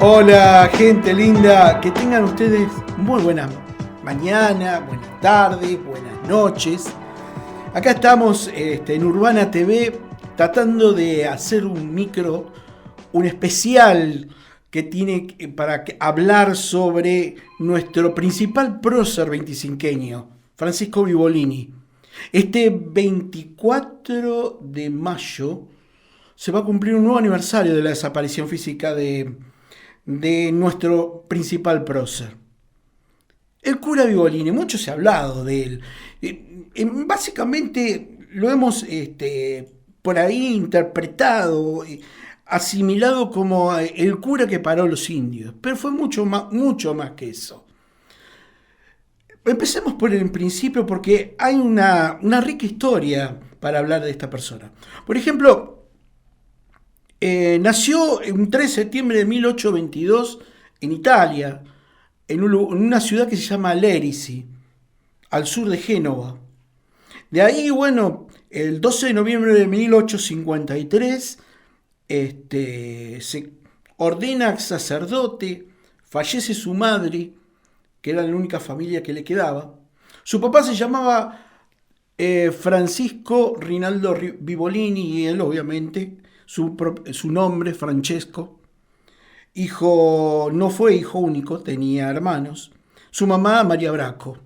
Hola, gente linda, que tengan ustedes muy buena mañana, buenas tardes, buenas noches. Acá estamos en Urbana TV tratando de hacer un especial que tiene para hablar sobre nuestro principal prócer veinticinqueño, Francisco Vivolini. Este 24 de mayo se va a cumplir un nuevo aniversario de la desaparición física de nuestro principal prócer. El cura Vivolini, mucho se ha hablado de él. Básicamente lo hemos por ahí interpretado, asimilado como el cura que paró a los indios, pero fue mucho más que eso. Empecemos por el principio porque hay una rica historia para hablar de esta persona. Por ejemplo, nació un 3 de septiembre de 1822 en Italia, en una ciudad que se llama Lerici, al sur de Génova. De ahí, bueno, el 12 de noviembre de 1853 se ordena sacerdote, fallece su madre, que era la única familia que le quedaba. Su papá se llamaba Francisco Rinaldo Vivolini y él, obviamente, su nombre, Francesco. No fue hijo único, tenía hermanos. Su mamá, María Braco.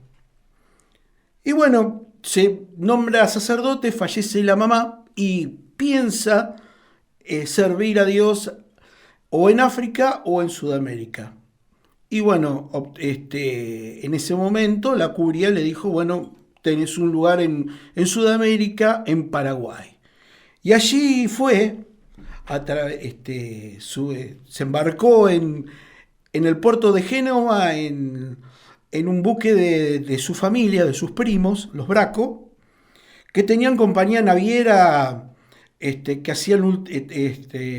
Y bueno, se nombra sacerdote, fallece la mamá y piensa servir a Dios o en África o en Sudamérica. Y bueno, en ese momento la curia le dijo, bueno, tenés un lugar en Sudamérica, en Paraguay. Y allí fue, se embarcó en el puerto de Génova en un buque de su familia, de sus primos, los Braco, que tenían compañía naviera que hacían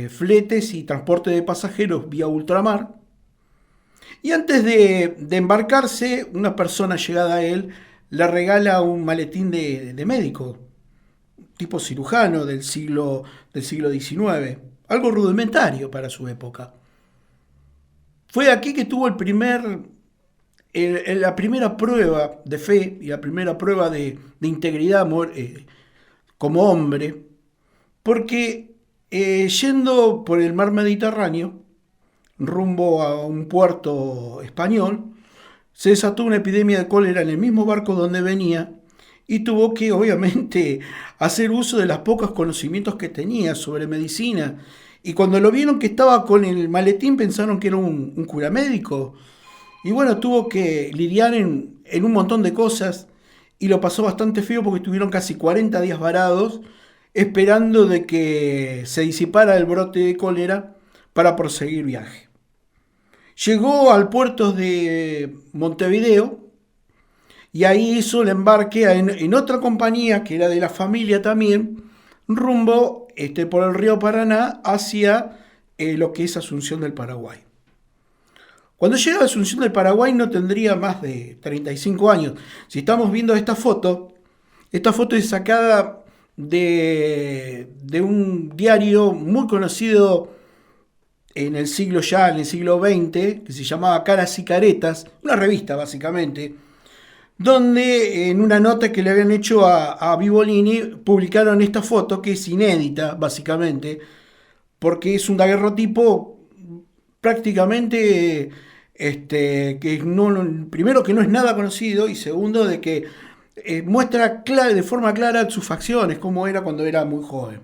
fletes y transporte de pasajeros vía ultramar. Y antes de embarcarse, una persona llegada a él le regala un maletín de médico, tipo cirujano del siglo XIX, algo rudimentario para su época. Fue aquí que tuvo la primera prueba de fe y la primera prueba de integridad como hombre, porque yendo por el mar Mediterráneo, rumbo a un puerto español, se desató una epidemia de cólera en el mismo barco donde venía y tuvo que, obviamente, hacer uso de los pocos conocimientos que tenía sobre medicina. Y cuando lo vieron que estaba con el maletín pensaron que era un cura médico. Y bueno, tuvo que lidiar en un montón de cosas y lo pasó bastante feo porque estuvieron casi 40 días varados esperando de que se disipara el brote de cólera para proseguir viaje. Llegó al puerto de Montevideo y ahí hizo el embarque en otra compañía que era de la familia también, rumbo por el río Paraná hacia lo que es Asunción del Paraguay. Cuando llega a Asunción del Paraguay no tendría más de 35 años. Si estamos viendo esta foto es sacada de un diario muy conocido en el siglo XX, que se llamaba Caras y Caretas, una revista básicamente, donde en una nota que le habían hecho a Vivolini publicaron esta foto que es inédita básicamente, porque es un daguerrotipo prácticamente primero que no es nada conocido y segundo de que muestra de forma clara sus facciones, cómo era cuando era muy joven.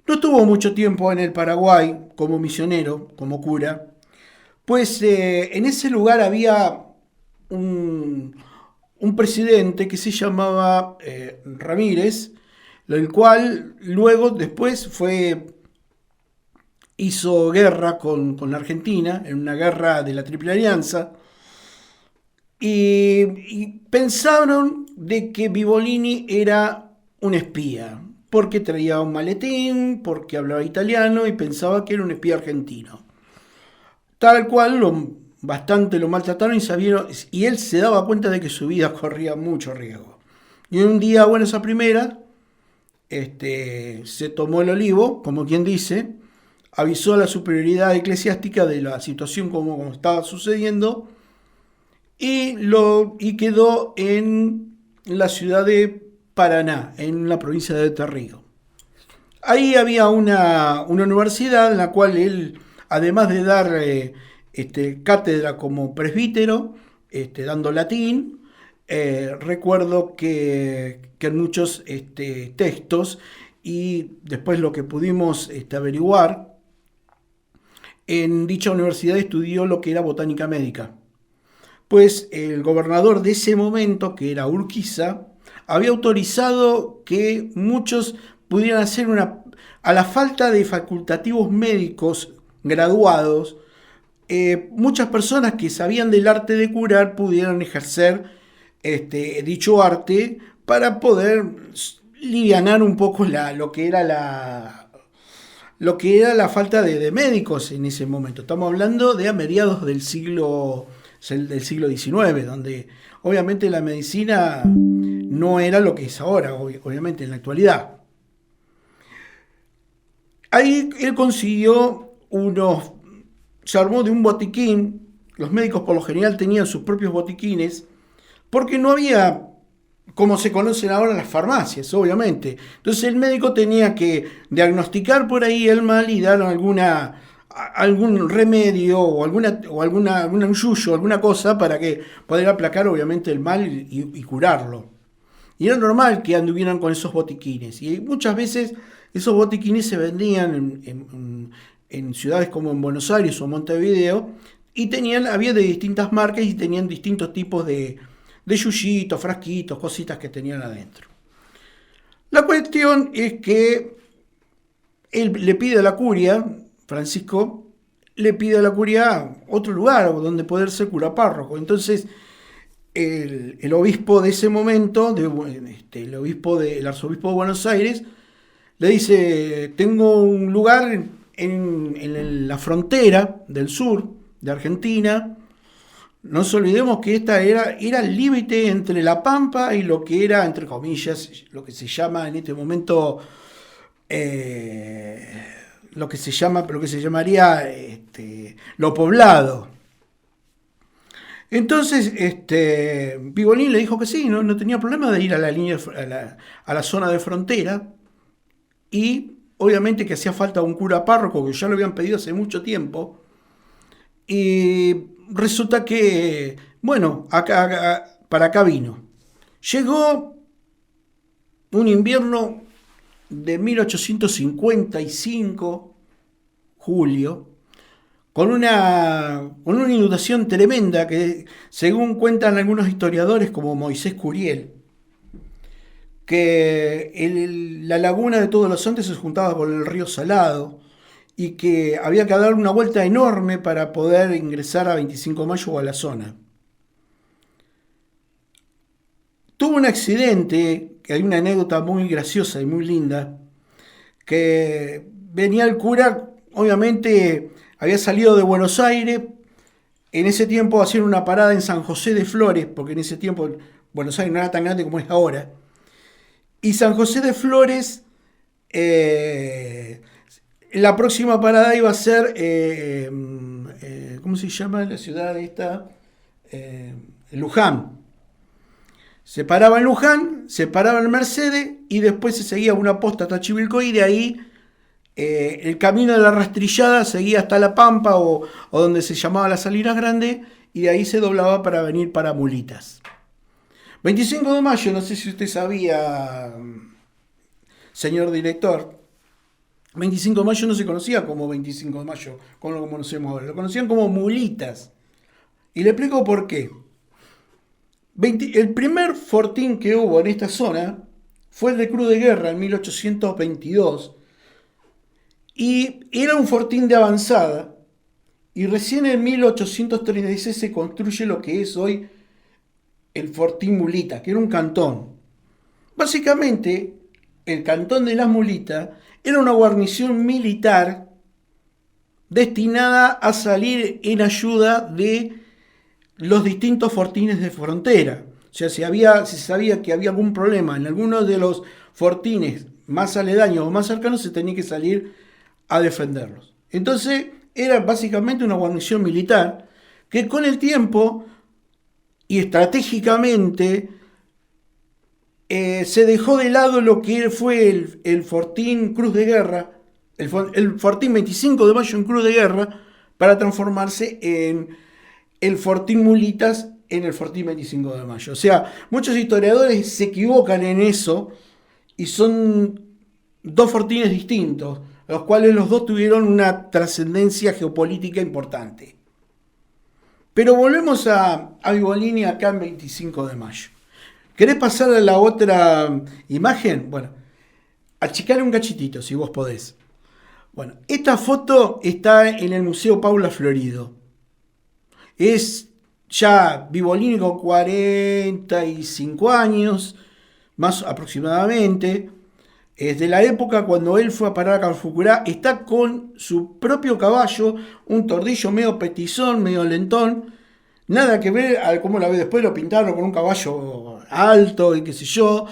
No estuvo mucho tiempo en el Paraguay como misionero, como cura, pues en ese lugar había un presidente que se llamaba Ramírez, el cual luego después hizo guerra con la Argentina, en una guerra de la Triple Alianza, y pensaron de que Vivolini era un espía, porque traía un maletín, porque hablaba italiano y pensaba que era un espía argentino. Tal cual bastante lo maltrataron y él se daba cuenta de que su vida corría mucho riesgo. Y un día, bueno, esa primera, se tomó el olivo, como quien dice, avisó a la superioridad eclesiástica de la situación como estaba sucediendo y quedó en la ciudad de Paraná, en la provincia de Entre Ríos. Ahí había una universidad en la cual él, además de dar cátedra como presbítero, dando latín, recuerdo que en muchos textos y después lo que pudimos averiguar, en dicha universidad estudió lo que era botánica médica. Pues el gobernador de ese momento, que era Urquiza, había autorizado que muchos pudieran hacer a la falta de facultativos médicos graduados, muchas personas que sabían del arte de curar pudieran ejercer dicho arte para poder livianar un poco lo que era la falta de médicos en ese momento. Estamos hablando de a mediados del siglo XIX, donde obviamente la medicina no era lo que es ahora, obviamente en la actualidad. Ahí él consiguió se armó de un botiquín. Los médicos por lo general tenían sus propios botiquines, porque no había, como se conocen ahora, las farmacias, obviamente. Entonces el médico tenía que diagnosticar por ahí el mal y dar algún remedio o algún yuyo, alguna cosa para que poder aplacar obviamente el mal y curarlo. Y era normal que anduvieran con esos botiquines. Y muchas veces esos botiquines se vendían en ciudades como en Buenos Aires o Montevideo y había de distintas marcas y tenían distintos tipos de yuyitos, frasquitos, cositas que tenían adentro. La cuestión es que él le pide a la curia, Francisco, le pide a la curia otro lugar donde poder ser cura párroco. Entonces, el obispo de ese momento, el arzobispo de Buenos Aires, le dice: tengo un lugar en la frontera del sur de Argentina. No nos olvidemos que esta era el límite entre La Pampa y lo que era, entre comillas, lo que se llama en este momento, lo que se llamaría lo poblado. Entonces, Pigolín le dijo que sí, no tenía problema de ir a la zona de frontera, y obviamente que hacía falta un cura párroco, que ya lo habían pedido hace mucho tiempo, y resulta que, bueno, para acá vino. Llegó un invierno de 1855, julio, con una inundación tremenda que, según cuentan algunos historiadores como Moisés Curiel, que la laguna de Todos los Santos se juntaba con el río Salado y que había que dar una vuelta enorme para poder ingresar a 25 de Mayo o a la zona. Tuvo un accidente, que hay una anécdota muy graciosa y muy linda, que venía el cura, obviamente había salido de Buenos Aires, en ese tiempo hacían una parada en San José de Flores, porque en ese tiempo Buenos Aires no era tan grande como es ahora, y San José de Flores, la próxima parada iba a ser, ¿cómo se llama la ciudad esta? Luján. Se paraba en Luján, se paraba en Mercedes y después se seguía una posta hasta Chivilcoy, y de ahí el camino de la Rastrillada seguía hasta La Pampa o donde se llamaba las Salinas Grandes, y de ahí se doblaba para venir para Mulitas. 25 de mayo, no sé si usted sabía, señor director, 25 de mayo no se conocía como 25 de mayo, como lo conocemos ahora, lo conocían como Mulitas. Y le explico por qué. El primer fortín que hubo en esta zona fue el de Cruz de Guerra en 1822, y era un fortín de avanzada, y recién en 1836 se construye lo que es hoy el Fortín Mulita, que era un cantón. Básicamente, el cantón de las Mulitas era una guarnición militar destinada a salir en ayuda de los distintos fortines de frontera. O sea, si se sabía que había algún problema en alguno de los fortines más aledaños o más cercanos, se tenía que salir a defenderlos. Entonces era básicamente una guarnición militar que con el tiempo y estratégicamente se dejó de lado lo que fue el Fortín Cruz de Guerra, el Fortín 25 de mayo en Cruz de Guerra, para transformarse en el Fortín Mulitas en el Fortín 25 de mayo. O sea, muchos historiadores se equivocan en eso y son dos fortines distintos, los cuales los dos tuvieron una trascendencia geopolítica importante. Pero volvemos a Vivolini acá en 25 de mayo. ¿Querés pasar a la otra imagen? Bueno, achicar un cachitito si vos podés. Bueno, esta foto está en el Museo Paula Florido. Es ya Vivolini con 45 años, más aproximadamente. Es de la época cuando él fue a parar a Calfucurá. Está con su propio caballo, un tordillo medio petizón, medio lentón. Nada que ver a cómo la ve después, lo pintaron con un caballo alto y qué sé yo.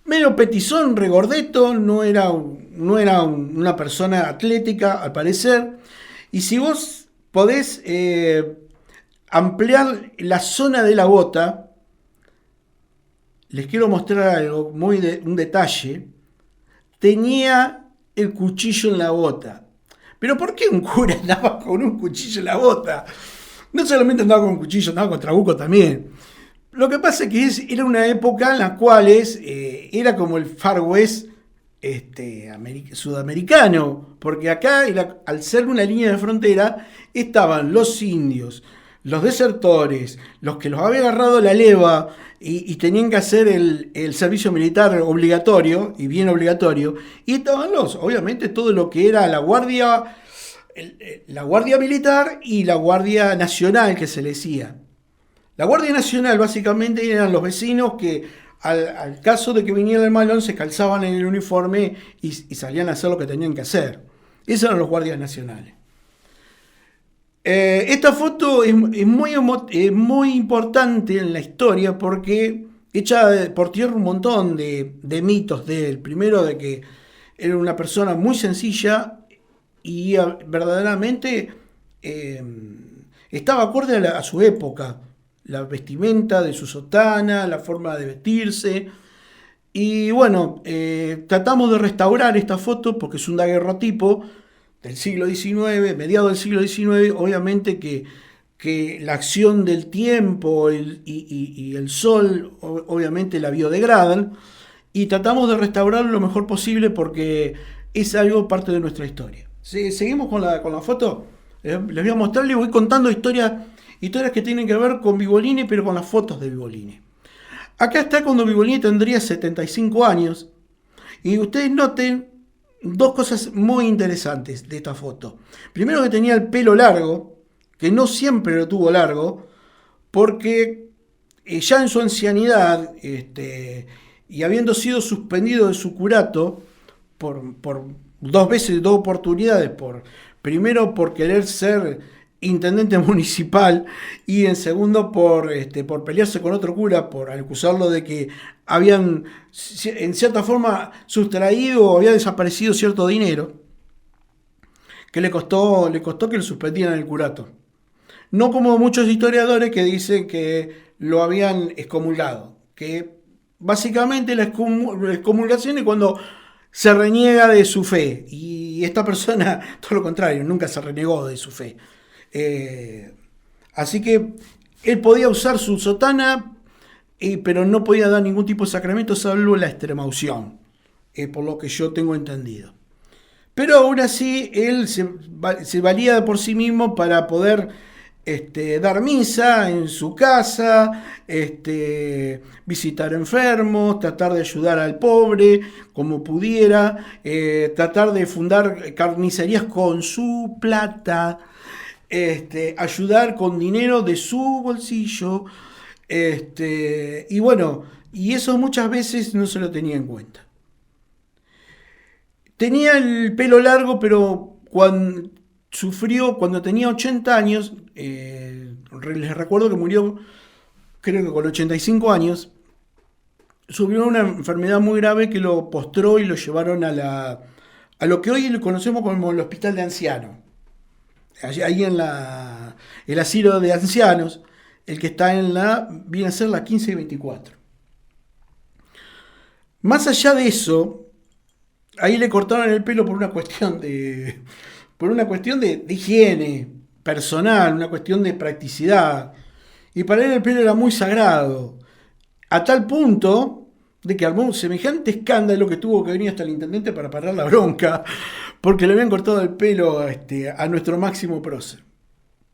Medio petizón, regordeto, no era una persona atlética al parecer. Y si vos podés ampliar la zona de la bota, les quiero mostrar algo, un detalle. Tenía el cuchillo en la bota. Pero ¿por qué un cura andaba con un cuchillo en la bota? No solamente andaba con un cuchillo, andaba con trabuco también. Lo que pasa es que era una época en la cual era como el Far West sudamericano, porque acá, al ser una línea de frontera, estaban los indios, los desertores, los que los había agarrado la leva y tenían que hacer el servicio militar obligatorio, y bien obligatorio, y estaban obviamente, todo lo que era la guardia militar y la guardia nacional que se le decía. La Guardia Nacional básicamente eran los vecinos que al caso de que viniera el malón se calzaban en el uniforme y salían a hacer lo que tenían que hacer. Esos eran los guardias nacionales. Esta foto es muy importante en la historia porque echa por tierra un montón de mitos de él. Primero, de que era una persona muy sencilla y verdaderamente estaba acorde a su época. La vestimenta de su sotana, la forma de vestirse. Y bueno, tratamos de restaurar esta foto porque es un daguerrotipo del siglo XIX, mediados del siglo XIX. Obviamente que la acción del tiempo y el sol obviamente la biodegradan. Y tratamos de restaurarlo lo mejor posible porque es algo parte de nuestra historia. Seguimos con la foto. Les voy a mostrar, les voy contando historias que tienen que ver con Vivolini, pero con las fotos de Vivolini. Acá está cuando Vivolini tendría 75 años. Y ustedes noten dos cosas muy interesantes de esta foto. Primero, que tenía el pelo largo, que no siempre lo tuvo largo, porque ya en su ancianidad, y habiendo sido suspendido de su curato por dos veces, dos oportunidades, primero por querer ser intendente municipal y en segundo por pelearse con otro cura, por acusarlo de que habían en cierta forma sustraído o había desaparecido cierto dinero, que le costó que lo suspendieran el curato. No como muchos historiadores que dicen que lo habían excomulgado, que básicamente la excomulgación es cuando se reniega de su fe, y esta persona, todo lo contrario, nunca se renegó de su fe. Así que él podía usar su sotana, pero no podía dar ningún tipo de sacramento salvo la extremaunción, por lo que yo tengo entendido. Pero aún así él se valía por sí mismo para poder dar misa en su casa, visitar enfermos, tratar de ayudar al pobre como pudiera, tratar de fundar carnicerías con su plata, ayudar con dinero de su bolsillo, y bueno, y eso muchas veces no se lo tenía en cuenta. Tenía el pelo largo, pero cuando tenía 80 años, les recuerdo que murió, creo que con 85 años, sufrió una enfermedad muy grave que lo postró y lo llevaron a a lo que hoy le conocemos como el Hospital de Ancianos. Ahí en el asilo de ancianos, el que está viene a ser la 15 y 24. Más allá de eso, ahí le cortaron el pelo por una cuestión de higiene personal, una cuestión de practicidad. Y para él el pelo era muy sagrado, a tal punto de que armó un semejante escándalo que tuvo que venir hasta el intendente para parar la bronca, porque le habían cortado el pelo a nuestro máximo prócer.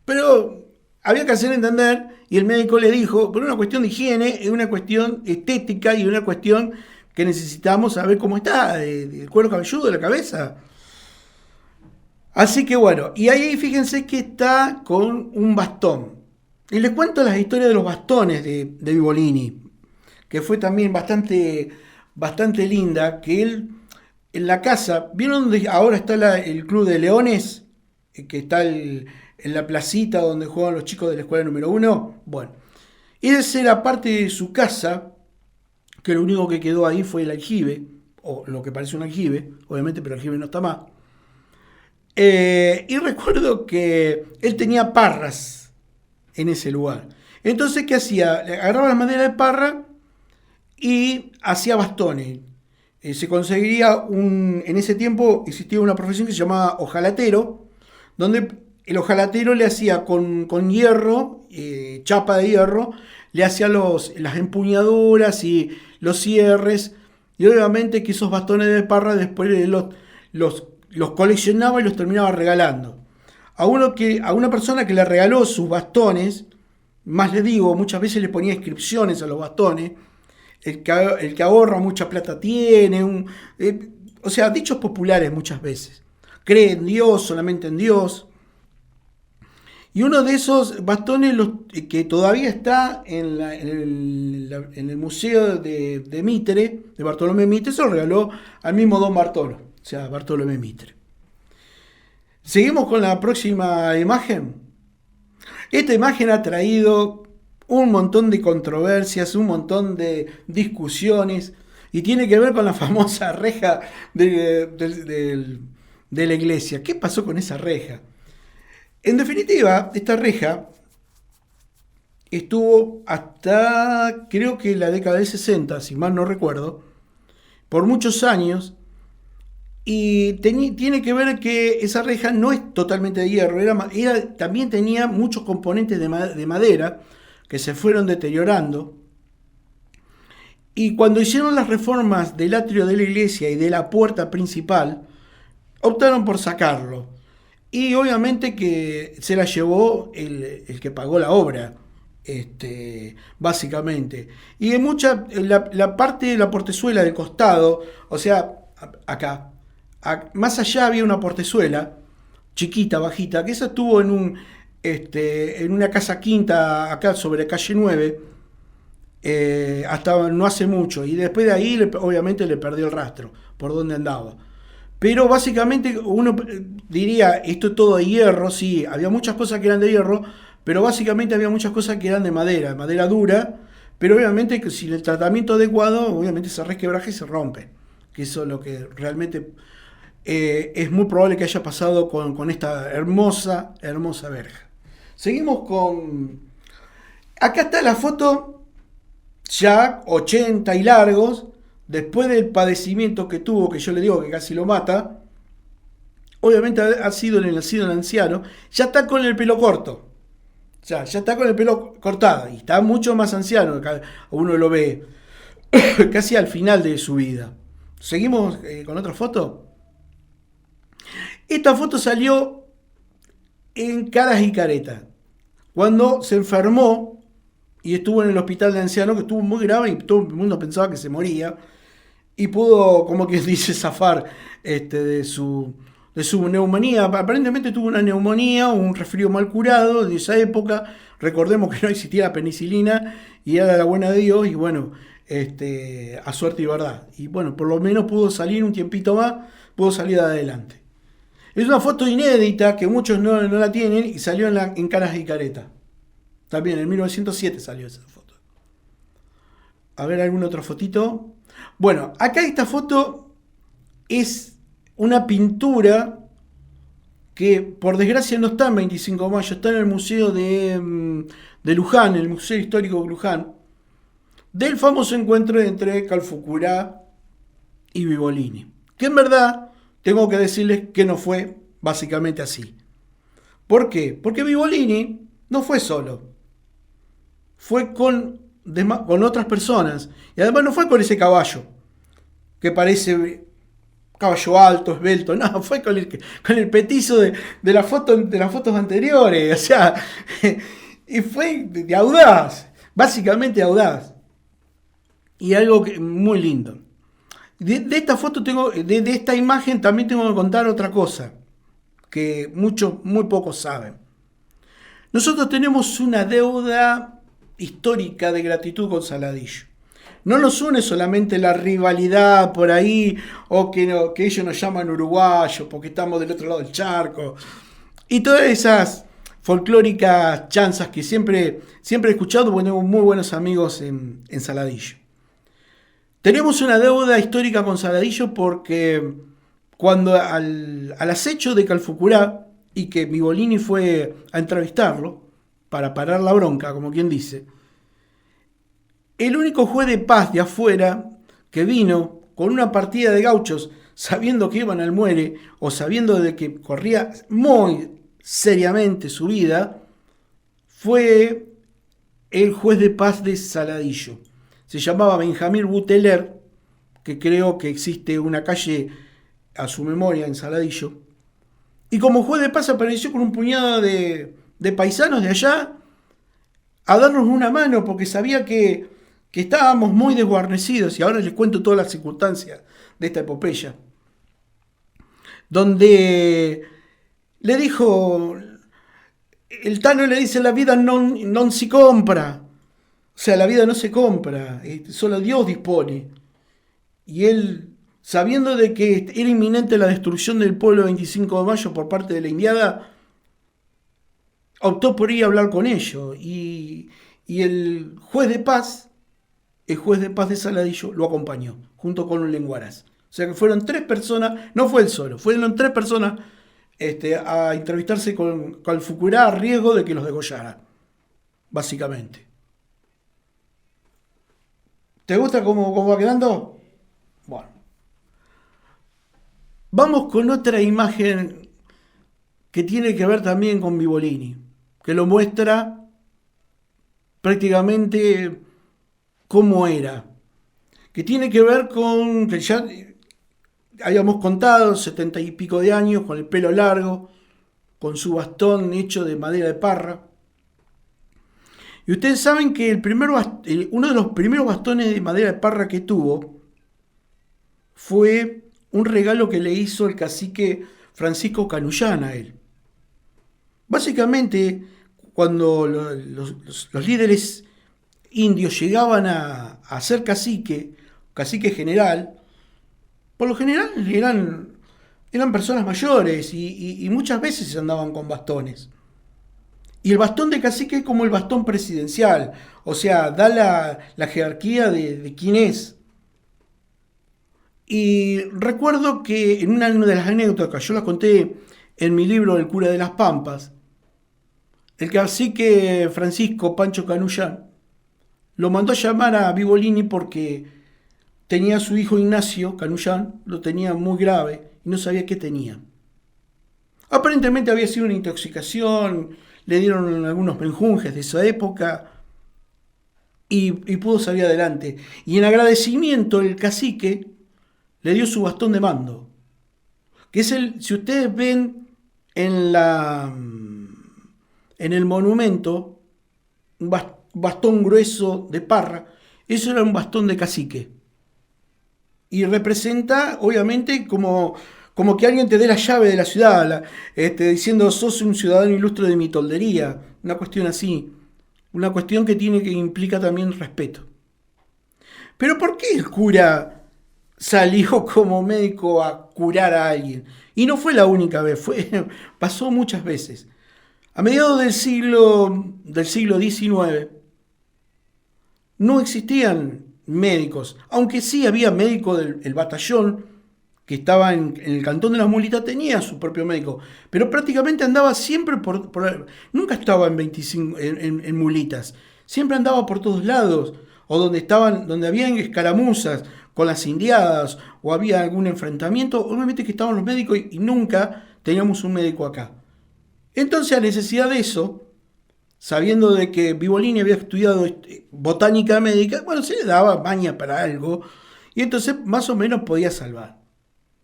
Pero había que hacer entender, y el médico le dijo, por una cuestión de higiene, es una cuestión estética y una cuestión que necesitamos saber cómo está, del cuero cabelludo, de la cabeza. Así que bueno, y ahí fíjense que está con un bastón. Y les cuento las historias de los bastones de Vivolini, que fue también bastante linda, que él en la casa, ¿vieron donde ahora está el Club de Leones? Que está en la placita donde juegan los chicos de la escuela número 1. Bueno, esa era parte de su casa, que lo único que quedó ahí fue el aljibe, o lo que parece un aljibe, obviamente, pero el aljibe no está más. Y recuerdo que él tenía parras en ese lugar. Entonces, ¿qué hacía? Agarraba la madera de parra y hacía bastones. Se conseguiría en ese tiempo existía una profesión que se llamaba hojalatero, donde el hojalatero le hacía con hierro, chapa de hierro, le hacía las empuñaduras y los cierres, y obviamente que esos bastones de parra después los coleccionaba y los terminaba regalando. A una persona que le regaló sus bastones, más le digo, muchas veces le ponía inscripciones a los bastones, el que ahorra mucha plata tiene, o sea, dichos populares muchas veces. Cree en Dios, solamente en Dios. Y uno de esos bastones que todavía está en el museo de Mitre, de Bartolomé Mitre, se lo regaló al mismo Don Bartolo, o sea, Bartolomé Mitre. Seguimos con la próxima imagen. Esta imagen ha traído un montón de controversias, un montón de discusiones, y tiene que ver con la famosa reja de la iglesia. ¿Qué pasó con esa reja? En definitiva, esta reja estuvo hasta, creo que la década del 60, si mal no recuerdo, por muchos años, y tiene que ver que esa reja no es totalmente de hierro, también tenía muchos componentes de madera que se fueron deteriorando. Y cuando hicieron las reformas del atrio de la iglesia y de la puerta principal, optaron por sacarlo. Y obviamente que se la llevó el que pagó la obra, básicamente. Y en la parte de la portezuela del costado, o sea, acá, más allá había una portezuela, chiquita, bajita, que esa estuvo en una casa quinta acá sobre calle 9, hasta no hace mucho. Y después de ahí, obviamente, le perdió el rastro por donde andaba. Pero básicamente uno diría, esto es todo de hierro, sí, había muchas cosas que eran de hierro, pero básicamente había muchas cosas que eran de madera dura, pero obviamente que sin el tratamiento adecuado, obviamente se resquebraja y se rompe, que eso es lo que realmente es muy probable que haya pasado con esta hermosa verja. Seguimos con... Acá está la foto, ya 80 y largos, después del padecimiento que tuvo, que yo le digo que casi lo mata. Obviamente ha sido en el anciano, ya está con el pelo corto. O sea, ya está con el pelo cortado y está mucho más anciano, uno lo ve casi al final de su vida. Seguimos con otra foto. Esta foto salió en Caras y Caretas, cuando se enfermó y estuvo en el hospital de ancianos, que estuvo muy grave y todo el mundo pensaba que se moría, y pudo, como que dice, zafar de su neumonía. Aparentemente tuvo una neumonía o un resfrío mal curado de esa época. Recordemos que no existía la penicilina y era la buena de Dios, y bueno, a suerte y verdad. Y bueno, por lo menos pudo salir un tiempito más, pudo salir adelante. Es una foto inédita que muchos no la tienen y salió en Caras y Caretas. También en 1907 salió esa foto. A ver, ¿alguna otra fotito? Bueno, acá esta foto es una pintura que por desgracia no está en 25 de mayo, está en el museo de Luján, el Museo Histórico de Luján, del famoso encuentro entre Calfucurá y Bivolini. Que en verdad tengo que decirles que no fue básicamente así. ¿Por qué? Porque Bivolini no fue solo, fue con otras personas. Y además no fue con ese caballo, que parece caballo alto, esbelto, no, fue con el petizo de las fotos anteriores, o sea, y fue de audaz, básicamente audaz. Y algo muy lindo. De esta foto de esta imagen también tengo que contar otra cosa, que muchos, muy pocos saben. Nosotros tenemos una deuda histórica de gratitud con Saladillo. No nos une solamente la rivalidad por ahí, o que ellos nos llaman uruguayos porque estamos del otro lado del charco, y todas esas folclóricas chanzas que siempre he escuchado, porque tengo muy buenos amigos en Saladillo. Tenemos una deuda histórica con Saladillo porque cuando al acecho de Calfucurá, y que Bivolini fue a entrevistarlo para parar la bronca, como quien dice, el único juez de paz de afuera que vino con una partida de gauchos sabiendo que iban al muere o sabiendo de que corría muy seriamente su vida, fue el juez de paz de Saladillo. Se llamaba Benjamín Buteler, que creo que existe una calle a su memoria en Saladillo. Y como juez de paz apareció con un puñado de paisanos de allá a darnos una mano porque sabía que estábamos muy desguarnecidos, y ahora les cuento todas las circunstancias de esta epopeya, donde le dijo, el Tano le dice, la vida non si compra, o sea, la vida no se compra, solo Dios dispone. Y él, sabiendo de que era inminente la destrucción del pueblo 25 de mayo por parte de la indiada, optó por ir a hablar con ellos, y el juez de paz de Saladillo lo acompañó, junto con un lenguaraz. O sea que fueron 3 personas, no fue él solo, fueron 3 personas a entrevistarse con Calfucurá a riesgo de que los degollara, básicamente. ¿Te gusta cómo va quedando? Bueno. Vamos con otra imagen que tiene que ver también con Bivolini, que lo muestra prácticamente cómo era, que tiene que ver con, que ya habíamos contado, 70 y pico de años, con el pelo largo, con su bastón hecho de madera de parra. Y ustedes saben que uno de los primeros bastones de madera de parra que tuvo fue un regalo que le hizo el cacique Francisco Canullán a él. Básicamente, cuando los líderes indios llegaban a ser cacique general, por lo general eran personas mayores y muchas veces andaban con bastones. Y el bastón de cacique es como el bastón presidencial, o sea, da la jerarquía de quién es. Y recuerdo que en una de las anécdotas, yo las conté en mi libro El cura de las Pampas, el cacique Francisco Pancho Canullán lo mandó a llamar a Bivolini porque tenía a su hijo Ignacio Canullán, lo tenía muy grave y no sabía qué tenía. Aparentemente había sido una intoxicación, le dieron algunos menjunjes de esa época y pudo salir adelante. Y en agradecimiento el cacique le dio su bastón de mando, que es si ustedes ven en el monumento, un bastón grueso de parra, eso era un bastón de cacique. Y representa, obviamente, como que alguien te dé la llave de la ciudad, diciendo, sos un ciudadano ilustre de mi toldería, una cuestión así, una cuestión que implica también respeto. Pero ¿por qué el cura salió como médico a curar a alguien? Y no fue la única vez, pasó muchas veces. A mediados del siglo XIX no existían médicos, aunque sí había médicos del batallón que estaba en el Cantón de las Mulitas, tenía su propio médico, pero prácticamente andaba siempre nunca estaba en 25, en Mulitas, siempre andaba por todos lados, o donde habían escaramuzas con las indiadas, o había algún enfrentamiento, obviamente que estaban los médicos y nunca teníamos un médico acá. Entonces, a necesidad de eso, sabiendo de que Vivolini había estudiado botánica médica, bueno, se le daba maña para algo, y entonces más o menos podía salvar.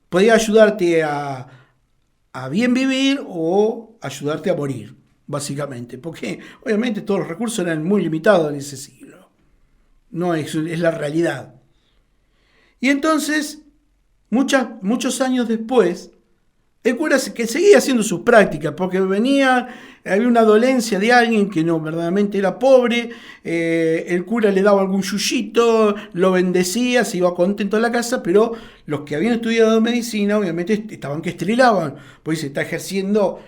Podía ayudarte a bien vivir o ayudarte a morir, básicamente, porque obviamente todos los recursos eran muy limitados en ese siglo. No es la realidad. Y entonces, muchos años después, el cura que seguía haciendo sus prácticas, porque había una dolencia de alguien que no verdaderamente era pobre, el cura le daba algún yuyito, lo bendecía, se iba contento a la casa, pero los que habían estudiado medicina obviamente estaban que estrilaban, pues se está haciendo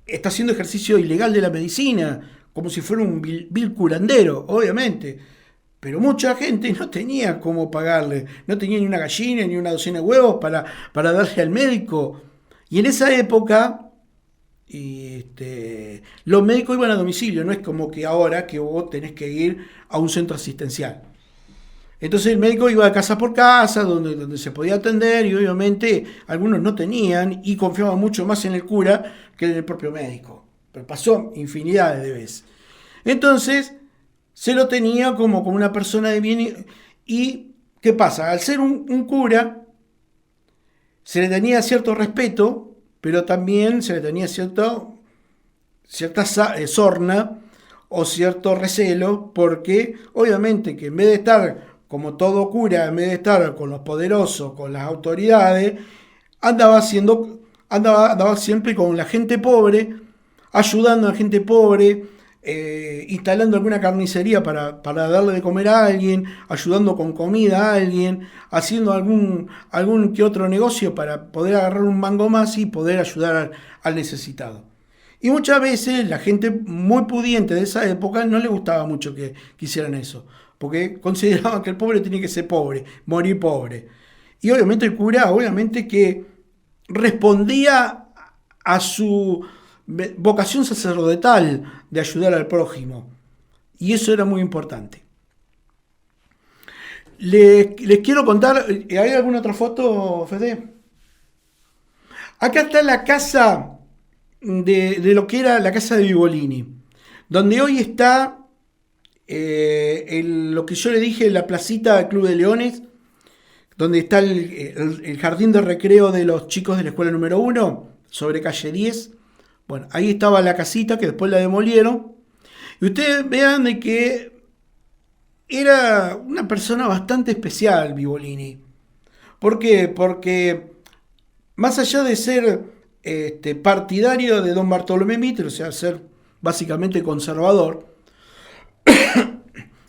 ejercicio ilegal de la medicina, como si fuera un vil curandero, obviamente. Pero mucha gente no tenía cómo pagarle, no tenía ni una gallina ni una docena de huevos para darle al médico. Y en esa época, los médicos iban a domicilio, no es como que ahora que vos tenés que ir a un centro asistencial. Entonces el médico iba de casa por casa, donde se podía atender, y obviamente algunos no tenían y confiaban mucho más en el cura que en el propio médico. Pero pasó infinidad de veces. Entonces se lo tenía como una persona de bien. ¿Y qué pasa? Al ser un cura, se le tenía cierto respeto, pero también se le tenía cierta sorna o cierto recelo, porque obviamente que en vez de estar como todo cura, en vez de estar con los poderosos, con las autoridades, andaba siempre con la gente pobre, ayudando a la gente pobre, instalando alguna carnicería para darle de comer a alguien, ayudando con comida a alguien, haciendo algún que otro negocio para poder agarrar un mango más y poder ayudar al necesitado. Y muchas veces la gente muy pudiente de esa época no le gustaba mucho que hicieran eso, porque consideraban que el pobre tenía que ser pobre, morir pobre. Y obviamente el cura, obviamente que respondía a su vocación sacerdotal de ayudar al prójimo. Y eso era muy importante. Les quiero contar, ¿hay alguna otra foto, Fede? Acá está la casa de lo que era la casa de Vivolini, donde hoy está lo que yo le dije, la placita del Club de Leones, donde está el jardín de recreo de los chicos de la escuela número 1, sobre calle 10. Bueno, ahí estaba la casita que después la demolieron. Y ustedes vean de que era una persona bastante especial, Vivolini. ¿Por qué? Porque más allá de ser partidario de don Bartolomé Mitre, o sea, ser básicamente conservador,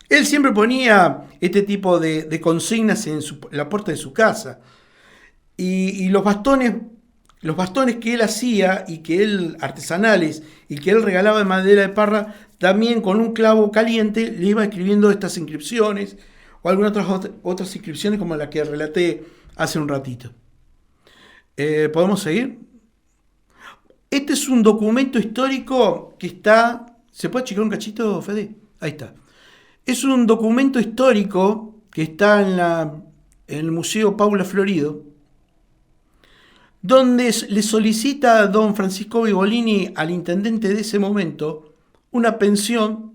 él siempre ponía este tipo de consignas en la puerta de su casa. Y los bastones que él hacía y que él, artesanales, y que él regalaba de madera de parra, también con un clavo caliente le iba escribiendo estas inscripciones o algunas otras inscripciones como la que relaté hace un ratito. ¿Podemos seguir? Este es un documento histórico que está... ¿Se puede checar un cachito, Fede? Ahí está. Es un documento histórico que está en el Museo Paula Florido, donde le solicita a don Francisco Vivolini, al intendente de ese momento, una pensión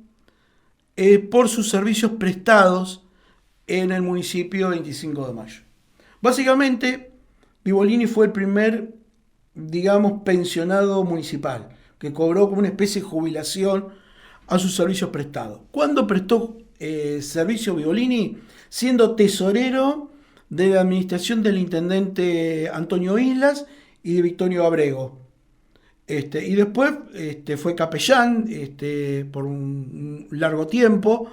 por sus servicios prestados en el municipio 25 de Mayo. Básicamente, Vivolini fue el primer, digamos, pensionado municipal, que cobró como una especie de jubilación a sus servicios prestados. ¿Cuándo prestó servicio Vivolini? Siendo tesorero de la administración del intendente Antonio Islas y de Victorio Abrego. Y después fue capellán por un largo tiempo.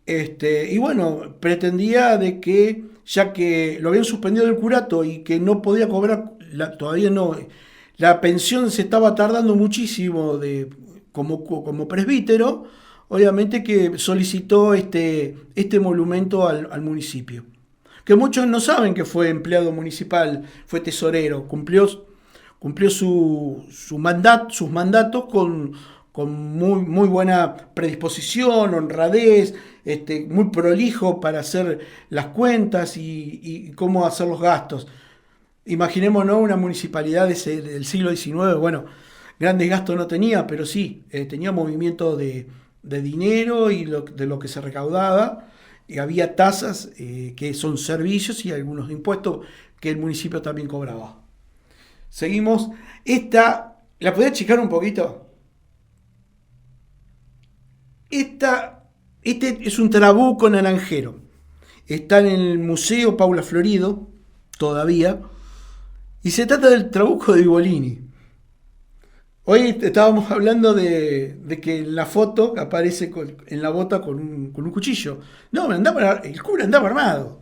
Y bueno, pretendía de que, ya que lo habían suspendido del curato y que no podía cobrar, todavía no, la pensión se estaba tardando muchísimo como presbítero, obviamente que solicitó este monumento al municipio. que muchos no saben que fue empleado municipal, fue tesorero, cumplió sus mandatos con muy buena predisposición, honradez, muy prolijo para hacer las cuentas y cómo hacer los gastos. Imaginémonos una municipalidad del siglo XIX, bueno, grandes gastos no tenía, pero sí, tenía movimiento de dinero y de lo que se recaudaba, y había tasas que son servicios y algunos impuestos que el municipio también cobraba. Seguimos. ¿La podés checar un poquito? Este es un trabuco naranjero. Está en el Museo Paula Florido, todavía, y se trata del trabuco de Vibolini. Hoy estábamos hablando de que en la foto aparece en la bota con un cuchillo. No, el cura andaba armado.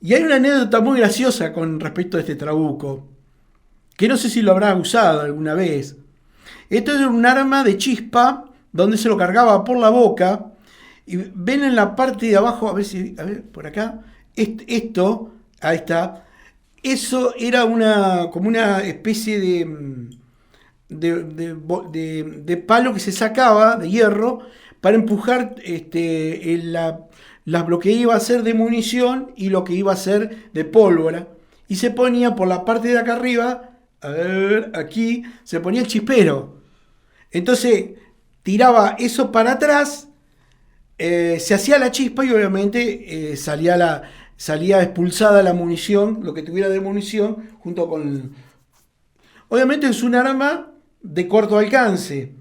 Y hay una anécdota muy graciosa con respecto a este trabuco, que no sé si lo habrá usado alguna vez. Esto es un arma de chispa donde se lo cargaba por la boca. Y ven en la parte de abajo, a ver, por acá, esto, ahí está. Eso era como una especie de palo que se sacaba de hierro para empujar lo que iba a ser de munición y lo que iba a ser de pólvora. Y se ponía por la parte de acá arriba, a ver, aquí, se ponía el chispero. Entonces tiraba eso para atrás, se hacía la chispa y obviamente salía expulsada la munición, lo que tuviera de munición, junto con... Obviamente es un arma de corto alcance.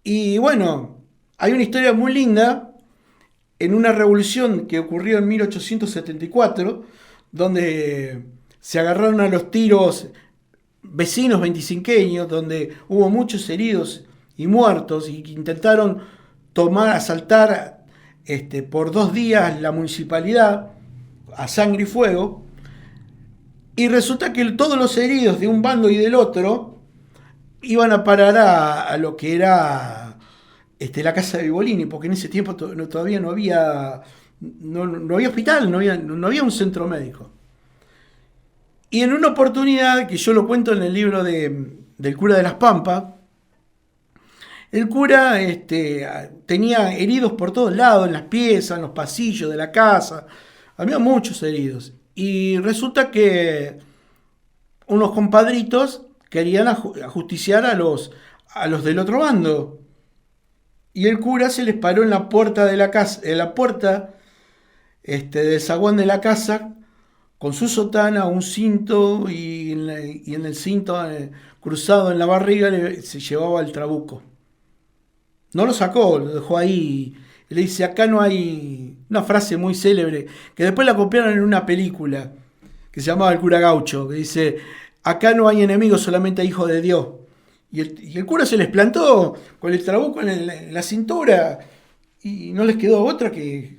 Y bueno, hay una historia muy linda en una revolución que ocurrió en 1874, donde se agarraron a los tiros vecinos veinticinqueños, donde hubo muchos heridos y muertos, y que intentaron asaltar por 2 días la municipalidad a sangre y fuego, y resulta que todos los heridos de un bando y del otro iban a parar a lo que era la casa de Vibolini, porque en ese tiempo todavía no había hospital, no había un centro médico. Y en una oportunidad, que yo lo cuento en el libro del cura de las Pampas, el cura tenía heridos por todos lados, en las piezas, en los pasillos de la casa. Había muchos heridos. Y resulta que unos compadritos querían ajusticiar a los del otro bando. Y el cura se les paró en la puerta de la casa, en la puerta del zaguán de la casa, con su sotana, un cinto, y en el cinto cruzado en la barriga se llevaba el trabuco. No lo sacó, lo dejó ahí. Y le dice, acá no hay... Una frase muy célebre, que después la copiaron en una película, que se llamaba El cura gaucho, que dice, acá no hay enemigos, solamente hay hijos de Dios. Y el cura se les plantó con el trabuco en la cintura, y no les quedó otra que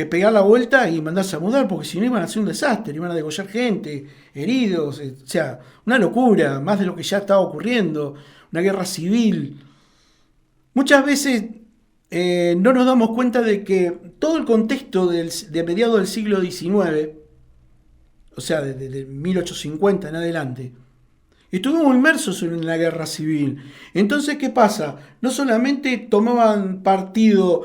pegar la vuelta y mandarse a mudar, porque si no iban a hacer un desastre, iban a degollar gente, heridos, o sea, una locura, más de lo que ya estaba ocurriendo, una guerra civil. Muchas veces no nos damos cuenta de que todo el contexto de mediados del siglo XIX, o sea, desde 1850 en adelante, estuvimos inmersos en la guerra civil. Entonces, ¿qué pasa? No solamente tomaban partido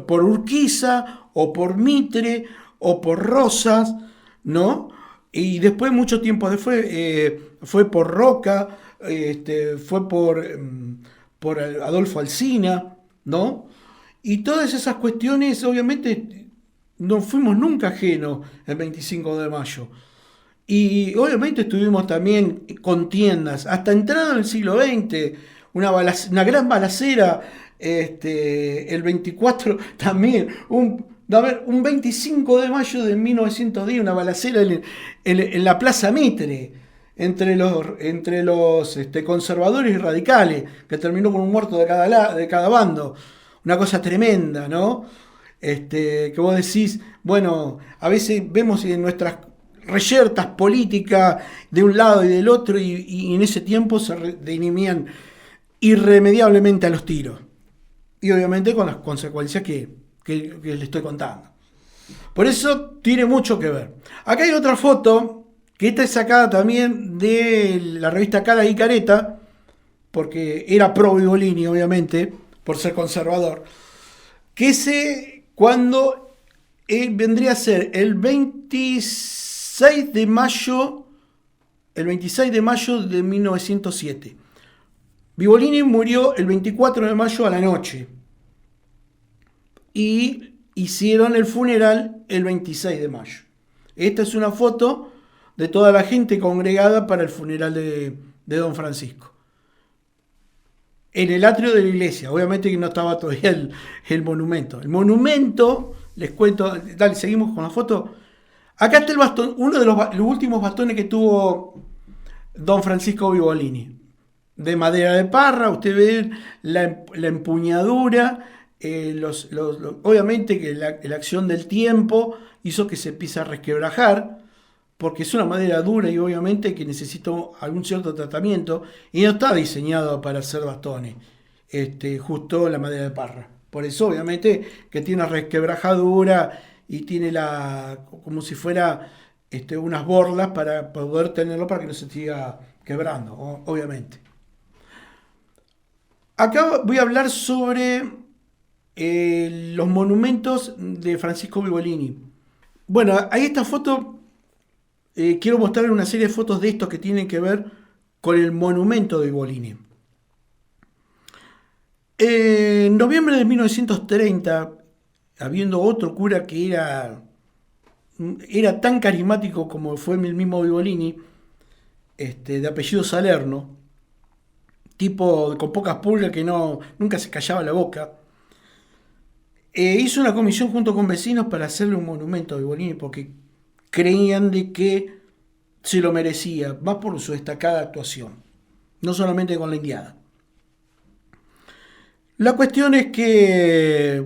por Urquiza, o por Mitre, o por Rosas, ¿no? Y después, mucho tiempo después, fue por Roca, fue por Adolfo Alsina, ¿no? Y todas esas cuestiones, obviamente, no fuimos nunca ajenos el 25 de mayo. Y obviamente estuvimos también contiendas, hasta entrado en el siglo XX, una gran balacera, el 24 también, un 25 de mayo de 1910, una balacera en la Plaza Mitre, entre los conservadores y radicales, que terminó con un muerto de cada bando. Una cosa tremenda, ¿no? Que vos decís, bueno, a veces vemos en nuestras reyertas políticas de un lado y del otro, y en ese tiempo se dirimían irremediablemente a los tiros. Y obviamente con las consecuencias que les estoy contando. Por eso tiene mucho que ver. Acá hay otra foto, que esta es sacada también de la revista Cara y Careta, porque era pro Vivolini, obviamente, por ser conservador, que es cuando vendría a ser el 26 de mayo de 1907. Vivolini murió el 24 de mayo a la noche y hicieron el funeral el 26 de mayo. Esta es una foto de toda la gente congregada para el funeral de Don Francisco. En el atrio de la iglesia, obviamente que no estaba todavía el monumento. El monumento, les cuento, dale, seguimos con la foto. Acá está el bastón, uno de los últimos bastones que tuvo Don Francisco Vivolini. De madera de parra, usted ve la empuñadura, obviamente que la acción del tiempo hizo que se empiece a resquebrajar, porque es una madera dura y obviamente que necesita algún cierto tratamiento y no está diseñado para hacer bastones, justo la madera de parra. Por eso obviamente que tiene una resquebrajadura y tiene como si fuera unas borlas para poder tenerlo para que no se siga quebrando, obviamente. Acá voy a hablar sobre los monumentos de Francisco Vivolini. Bueno, ahí esta foto, quiero mostrar una serie de fotos de estos que tienen que ver con el monumento de Vivolini. En noviembre de 1930, habiendo otro cura que era tan carismático como fue el mismo Vivolini, de apellido Salerno, tipo con pocas pulgas que nunca se callaba la boca, hizo una comisión junto con vecinos para hacerle un monumento a Vivolini porque creían de que se lo merecía, más por su destacada actuación, no solamente con la indiada. La cuestión es que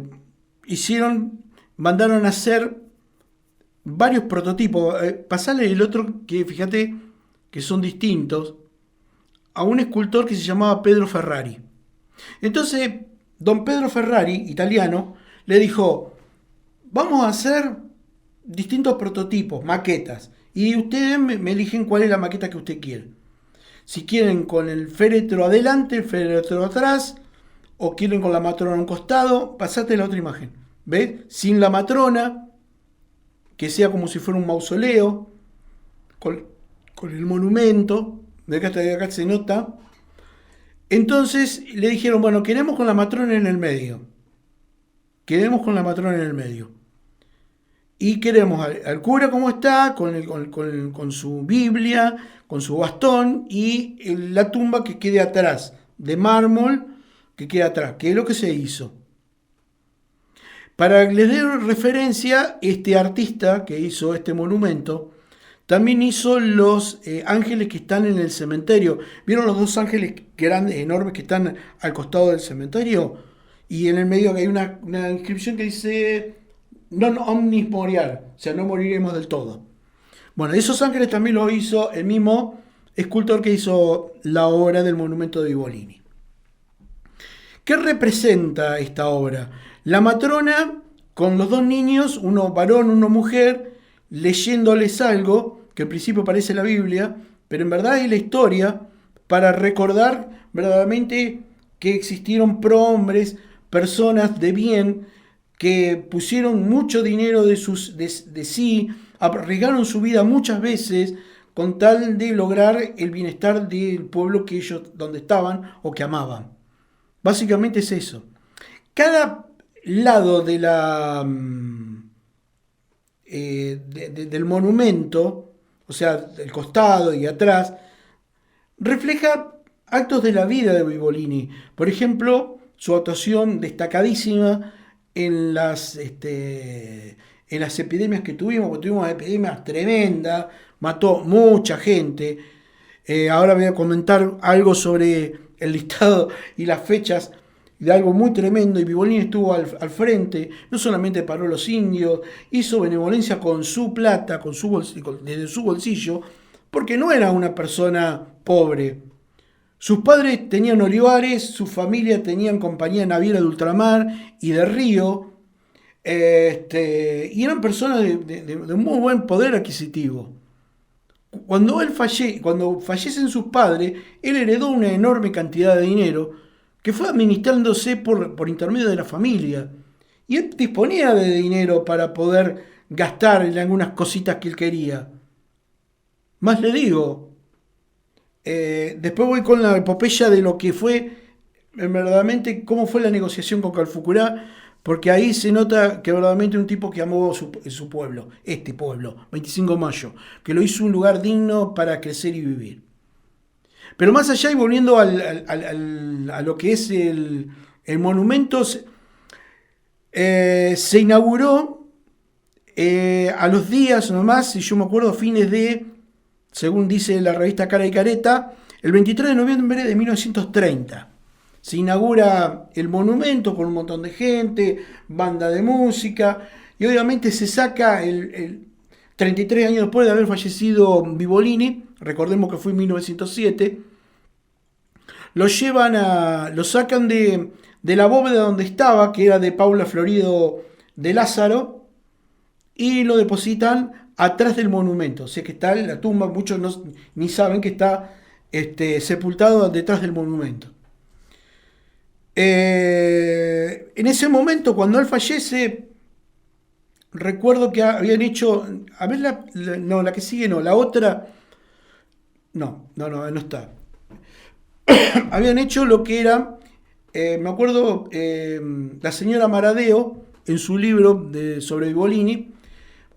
mandaron a hacer varios prototipos, pasarle el otro que fíjate que son distintos, a un escultor que se llamaba Pedro Ferrari. Entonces, don Pedro Ferrari, italiano, le dijo, vamos a hacer distintos prototipos, maquetas, y ustedes me eligen cuál es la maqueta que usted quiere. Si quieren con el féretro adelante, el féretro atrás, o quieren con la matrona a un costado, pasate la otra imagen. ¿Ves? Sin la matrona, que sea como si fuera un mausoleo, con el monumento, de acá se nota. Entonces le dijeron, bueno, queremos con la matrona en el medio. Queremos con la matrona en el medio. Y queremos al cura como está, con su Biblia, con su bastón, y la tumba que quede atrás, de mármol, que quede atrás, que es lo que se hizo. Para que les dé referencia, este artista que hizo este monumento, también hizo los ángeles que están en el cementerio. ¿Vieron los dos ángeles grandes, enormes, que están al costado del cementerio? Y en el medio hay una inscripción que dice non omnis moriar, o sea, no moriremos del todo. Bueno, esos ángeles también lo hizo el mismo escultor que hizo la obra del monumento de Vivolini. ¿Qué representa esta obra? La matrona con los dos niños, uno varón, uno mujer, leyéndoles algo, que al principio parece la Biblia, pero en verdad es la historia para recordar verdaderamente que existieron prohombres, personas de bien, que pusieron mucho dinero de sí, arriesgaron su vida muchas veces con tal de lograr el bienestar del pueblo que ellos donde estaban o que amaban. Básicamente es eso. Cada lado de del monumento, o sea, el costado y atrás, refleja actos de la vida de Vivolini. Por ejemplo, su actuación destacadísima en las epidemias que tuvimos, porque tuvimos epidemias tremendas, mató mucha gente. Ahora voy a comentar algo sobre el listado y las fechas de algo muy tremendo, y Vivolini estuvo al frente, no solamente paró a los indios, hizo benevolencia con su plata, desde su bolsillo, porque no era una persona pobre. Sus padres tenían olivares, su familia tenían compañía naviera de ultramar y de río, Y eran personas de muy buen poder adquisitivo. Cuando fallecen sus padres, él heredó una enorme cantidad de dinero que fue administrándose por intermedio de la familia. Y él disponía de dinero para poder gastar en algunas cositas que él quería. Más le digo, después voy con la epopeya de lo que fue verdaderamente cómo fue la negociación con Calfucurá, porque ahí se nota que verdaderamente un tipo que amó su pueblo, este pueblo, 25 de mayo, que lo hizo un lugar digno para crecer y vivir. Pero más allá y volviendo a lo que es el monumento, se inauguró a los días nomás, si yo me acuerdo, fines de, según dice la revista Cara y Careta, el 23 de noviembre de 1930. Se inaugura el monumento con un montón de gente, banda de música, y obviamente se saca el 33 años después de haber fallecido Vivolini, recordemos que fue en 1907, lo sacan de la bóveda donde estaba, que era de Paula Florido de Lázaro, y lo depositan atrás del monumento. O sea que está la tumba, muchos ni saben que está sepultado detrás del monumento. En ese momento, cuando él fallece, recuerdo que habían hecho, a ver, no, la que sigue no, la otra, no está. Habían hecho lo que era, me acuerdo, la señora Maradeo, en su libro sobre Vivolini,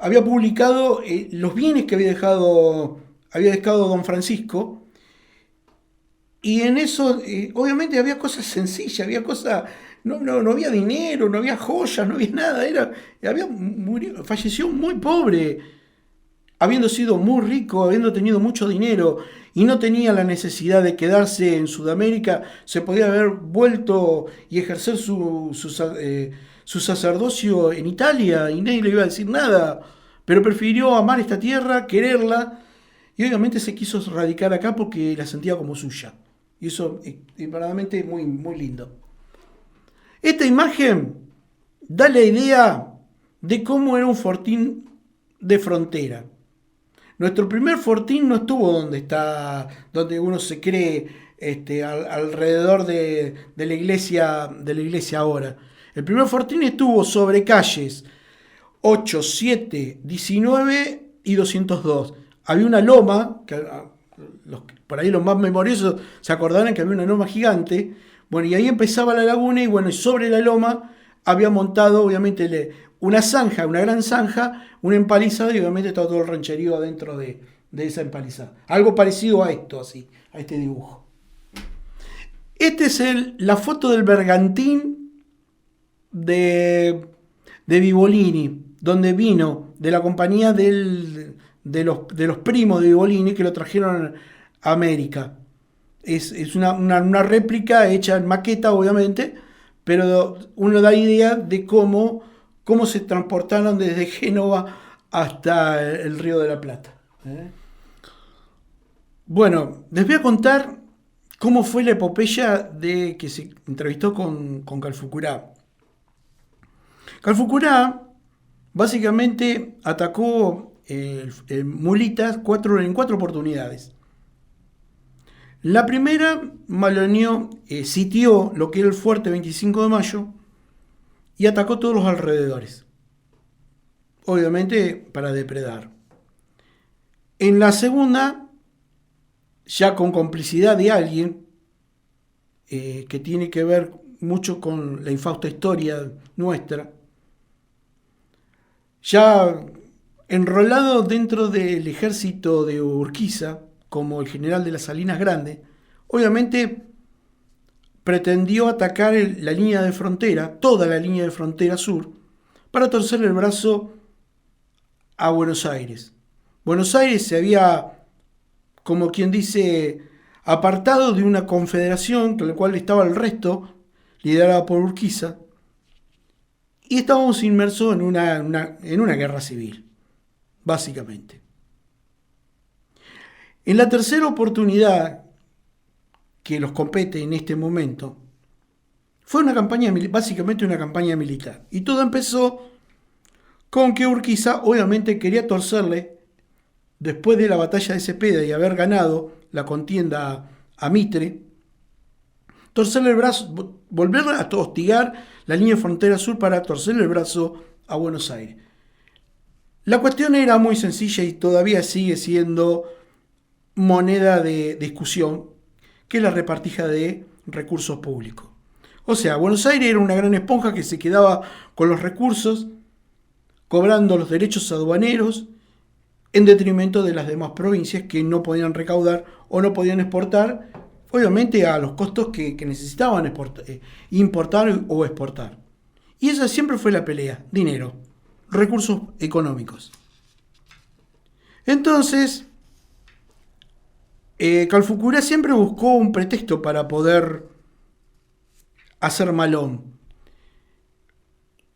había publicado los bienes que había dejado don Francisco. Y en eso, obviamente había cosas sencillas, había cosas, no había dinero, no había joyas, no había nada, falleció muy pobre, habiendo sido muy rico, habiendo tenido mucho dinero y no tenía la necesidad de quedarse en Sudamérica, se podía haber vuelto y ejercer su sacerdocio en Italia y nadie le iba a decir nada, pero prefirió amar esta tierra, quererla y obviamente se quiso radicar acá porque la sentía como suya. Y eso es verdaderamente muy, muy lindo. Esta imagen da la idea de cómo era un fortín de frontera. Nuestro primer fortín no estuvo donde está, donde uno se cree alrededor de la iglesia ahora. El primer fortín estuvo sobre calles 8, 7, 19 y 202. Había una loma, por ahí los más memoriosos se acordarán que había una loma gigante. Bueno, y ahí empezaba la laguna y bueno, y sobre la loma había montado obviamente una zanja, una gran zanja, una empalizada y obviamente estaba todo el rancherío adentro de esa empalizada. Algo parecido a esto, así, a este dibujo. Esta es la foto del bergantín de Vivolini, donde vino de la compañía de los primos de Vivolini que lo trajeron a América. Es una réplica hecha en maqueta, obviamente, pero uno da idea de cómo se transportaron desde Génova hasta el Río de la Plata. Bueno, les voy a contar cómo fue la epopeya de que se entrevistó con Calfucurá. Calfucurá básicamente atacó Mulitas en 4 oportunidades. La primera, Maloneó sitió lo que era el fuerte 25 de mayo y atacó todos los alrededores. Obviamente para depredar. En la segunda, ya con complicidad de alguien que tiene que ver mucho con la infausta historia nuestra, ya enrolado dentro del ejército de Urquiza, como el general de las Salinas Grandes, obviamente pretendió atacar la línea de frontera, toda la línea de frontera sur, para torcer el brazo a Buenos Aires. Buenos Aires se había, como quien dice, apartado de una confederación con la cual estaba el resto, liderada por Urquiza, y estábamos inmersos en una guerra civil, básicamente. En la tercera oportunidad que los compete en este momento, fue básicamente una campaña militar. Y todo empezó con que Urquiza obviamente quería torcerle, después de la batalla de Cepeda y haber ganado la contienda a Mitre, torcerle el brazo, volver a hostigar la línea de frontera sur para torcerle el brazo a Buenos Aires. La cuestión era muy sencilla y todavía sigue siendo moneda de discusión, que es la repartija de recursos públicos. O sea, Buenos Aires era una gran esponja que se quedaba con los recursos, cobrando los derechos aduaneros, en detrimento de las demás provincias que no podían recaudar o no podían exportar, obviamente a los costos que necesitaban importar o exportar. Y esa siempre fue la pelea: dinero, recursos económicos. Entonces, Calfucurá siempre buscó un pretexto para poder hacer malón.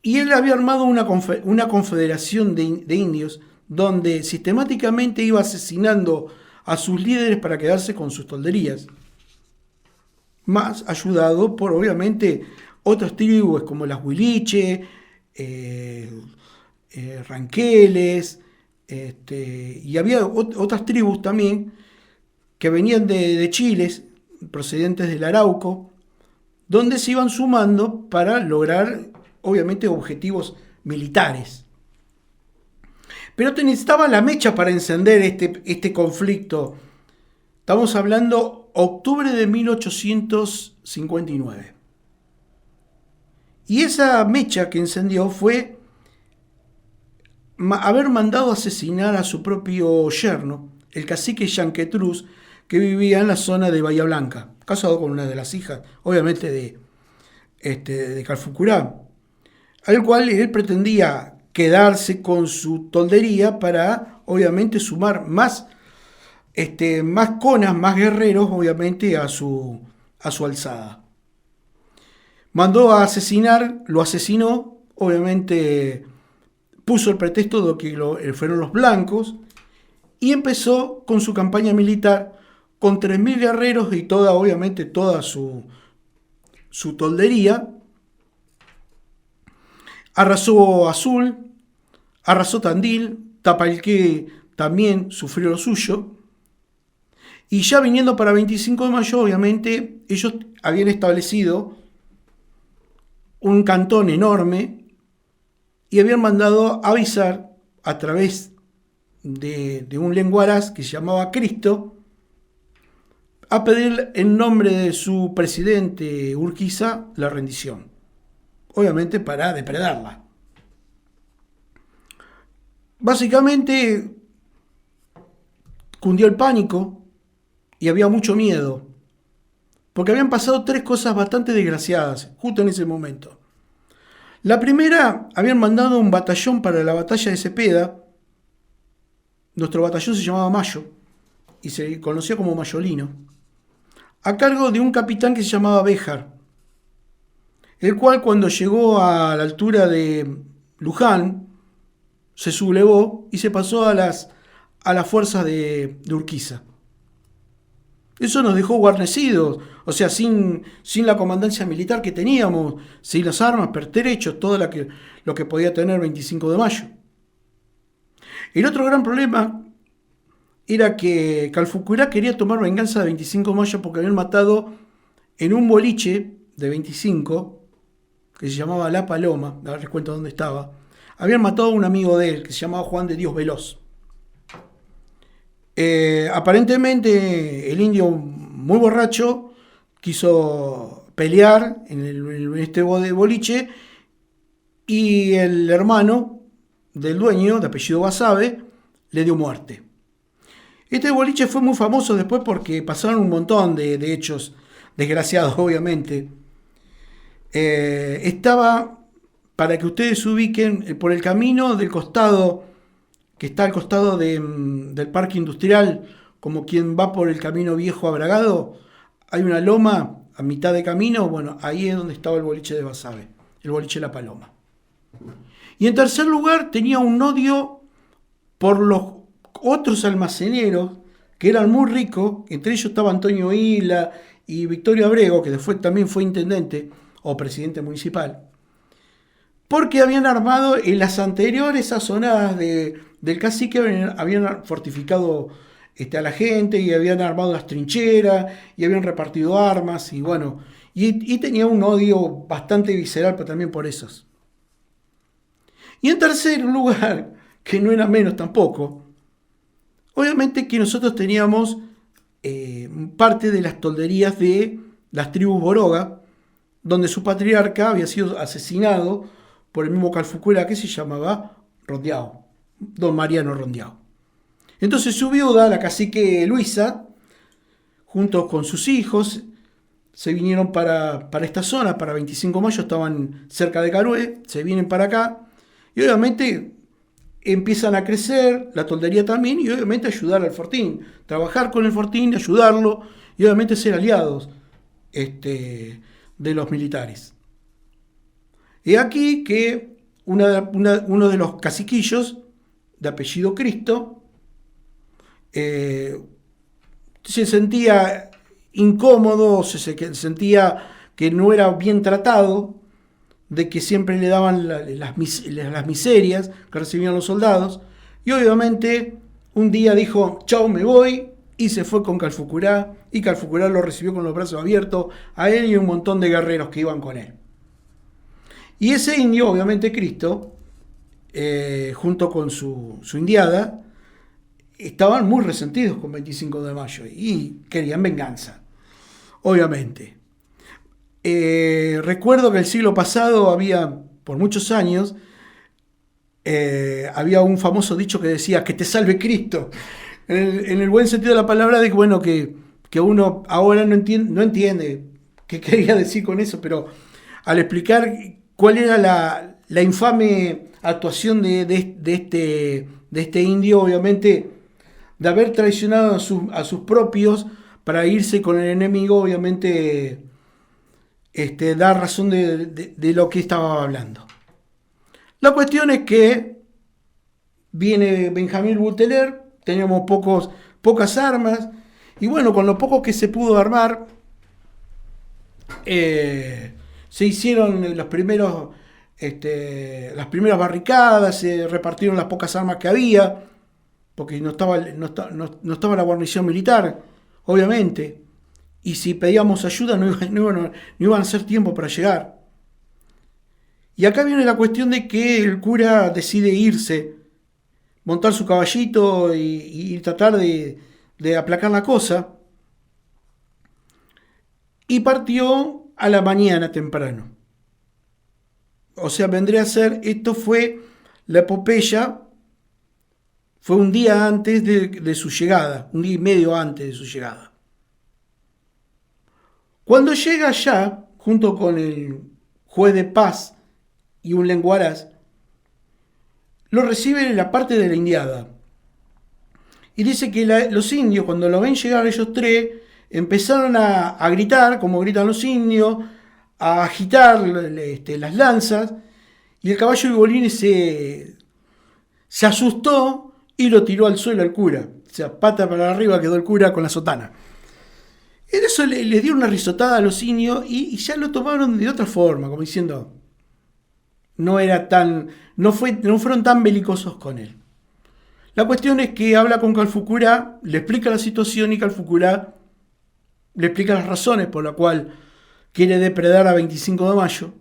Y él había armado una confederación de indios donde sistemáticamente iba asesinando a sus líderes para quedarse con sus tolderías. Más ayudado por, obviamente, otras tribus como las Huiliche, Ranqueles, y había otras tribus también que venían de Chile, procedentes del Arauco, donde se iban sumando para lograr, obviamente, objetivos militares. Pero necesitaba la mecha para encender este conflicto. Estamos hablando octubre de 1859. Y esa mecha que encendió fue haber mandado asesinar a su propio yerno, el cacique Yanquetruz, que vivía en la zona de Bahía Blanca, casado con una de las hijas, obviamente, de Calfucurá, al cual él pretendía quedarse con su toldería para, obviamente, sumar más conas, más guerreros, obviamente, a su alzada. Mandó a asesinar, lo asesinó, obviamente puso el pretexto de que fueron los blancos, y empezó con su campaña militar con 3.000 guerreros y obviamente toda su toldería. Arrasó Azul, arrasó Tandil, Tapalqué también sufrió lo suyo. Y ya viniendo para 25 de mayo, obviamente, ellos habían establecido un cantón enorme y habían mandado avisar a través de un lenguaraz que se llamaba Cristo, a pedir en nombre de su presidente Urquiza la rendición, obviamente para depredarla. Básicamente cundió el pánico y había mucho miedo, porque habían pasado 3 cosas bastante desgraciadas justo en ese momento. La primera, habían mandado un batallón para la batalla de Cepeda. Nuestro batallón se llamaba Mayo y se conocía como Mayolino, a cargo de un capitán que se llamaba Béjar, el cual, cuando llegó a la altura de Luján, se sublevó y se pasó a las fuerzas de Urquiza. Eso nos dejó guarnecidos, o sea, sin la comandancia militar que teníamos, sin las armas, pertrechos, todo lo que podía tener 25 de mayo. El otro gran problema era que Calfucurá quería tomar venganza de 25 de mayo porque habían matado en un boliche de 25, que se llamaba La Paloma, ahora les cuento dónde estaba, habían matado a un amigo de él que se llamaba Juan de Dios Veloz. Aparentemente el indio, muy borracho, quiso pelear en este boliche, y el hermano del dueño, de apellido Basabe, le dio muerte. Este boliche fue muy famoso después porque pasaron un montón de hechos desgraciados, obviamente. Estaba, para que ustedes se ubiquen, por el camino del costado, que está al costado del parque industrial, como quien va por el camino viejo a Bragado, hay una loma a mitad de camino. Bueno, ahí es donde estaba el boliche de Basabe, el boliche La Paloma. Y en tercer lugar, tenía un odio por los otros almaceneros que eran muy ricos. Entre ellos estaba Antonio Isla y Victorio Abrego, que después también fue intendente o presidente municipal, porque habían armado en las anteriores sazonadas del cacique, habían fortificado a la gente y habían armado las trincheras y habían repartido armas y bueno, y tenía un odio bastante visceral pero también por esos. Y en tercer lugar, que no era menos tampoco, obviamente que nosotros teníamos parte de las tolderías de las tribus Boroga, donde su patriarca había sido asesinado por el mismo Calfucurá que se llamaba Rondeau, don Mariano Rondeau. Entonces su viuda, la cacique Luisa, junto con sus hijos, se vinieron para esta zona, para 25 de mayo, estaban cerca de Carué, se vienen para acá, y obviamente empiezan a crecer, la toldería también, y obviamente ayudar al Fortín, trabajar con el Fortín, ayudarlo, y obviamente ser aliados de los militares. Y aquí que uno de los caciquillos, de apellido Cristo, se sentía incómodo, se sentía que no era bien tratado, de que siempre le daban las miserias que recibían los soldados, y obviamente un día dijo, chau, me voy, y se fue con Calfucurá, y Calfucurá lo recibió con los brazos abiertos a él y un montón de guerreros que iban con él. Y ese indio, obviamente Cristo, junto con su indiada, estaban muy resentidos con 25 de mayo y querían venganza, obviamente. Recuerdo que el siglo pasado había, por muchos años, había un famoso dicho que decía que te salve Cristo, en el buen sentido de la palabra, de que bueno, que uno ahora no entiende qué quería decir con eso, pero al explicar cuál era la infame actuación de este indio, obviamente, de haber traicionado a sus propios para irse con el enemigo, obviamente da razón de lo que estaba hablando. La cuestión es que viene Benjamín Buteler, teníamos pocas armas, y bueno, con lo poco que se pudo armar, se hicieron las primeras barricadas, se repartieron las pocas armas que había, porque no estaba la guarnición militar, obviamente, y si pedíamos ayuda no iban a hacer tiempo para llegar. Y acá viene la cuestión de que el cura decide irse, montar su caballito y tratar de aplacar la cosa, y partió a la mañana temprano. O sea, vendría a ser, esto fue la epopeya, fue un día antes de su llegada, un día y medio antes de su llegada. Cuando llega allá, junto con el juez de paz y un lenguaraz, lo reciben en la parte de la indiada. Y dice que los indios, cuando lo ven llegar ellos tres, empezaron a gritar, como gritan los indios, a agitar las lanzas, y el caballo de Bolini se asustó y lo tiró al suelo al cura. O sea, pata para arriba quedó el cura con la sotana. En eso le dio una risotada a los indios y ya lo tomaron de otra forma, como diciendo, no fueron tan belicosos con él. La cuestión es que habla con Calfucurá, le explica la situación y Calfucurá le explica las razones por las cuales quiere depredar a 25 de mayo.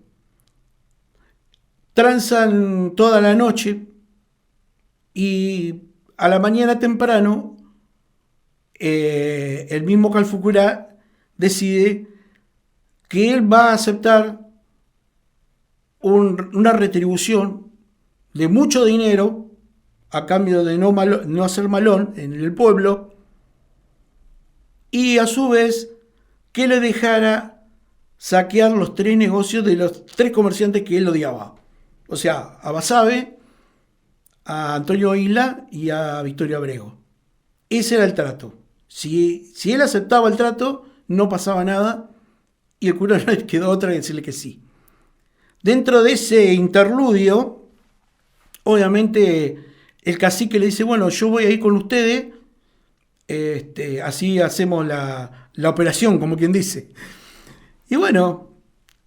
Transan toda la noche y a la mañana temprano el mismo Calfucurá decide que él va a aceptar una retribución de mucho dinero a cambio de no hacer malón en el pueblo, y a su vez que le dejara saquear los 3 negocios de los 3 comerciantes que él odiaba. O sea, a Basabe, a Antonio Isla y a Victorio Abrego. Ese era el trato. Si él aceptaba el trato, no pasaba nada y el cura no le quedó otra que decirle que sí. Dentro de ese interludio, obviamente el cacique le dice, bueno, yo voy a ir con ustedes, así hacemos la operación, como quien dice. Y bueno,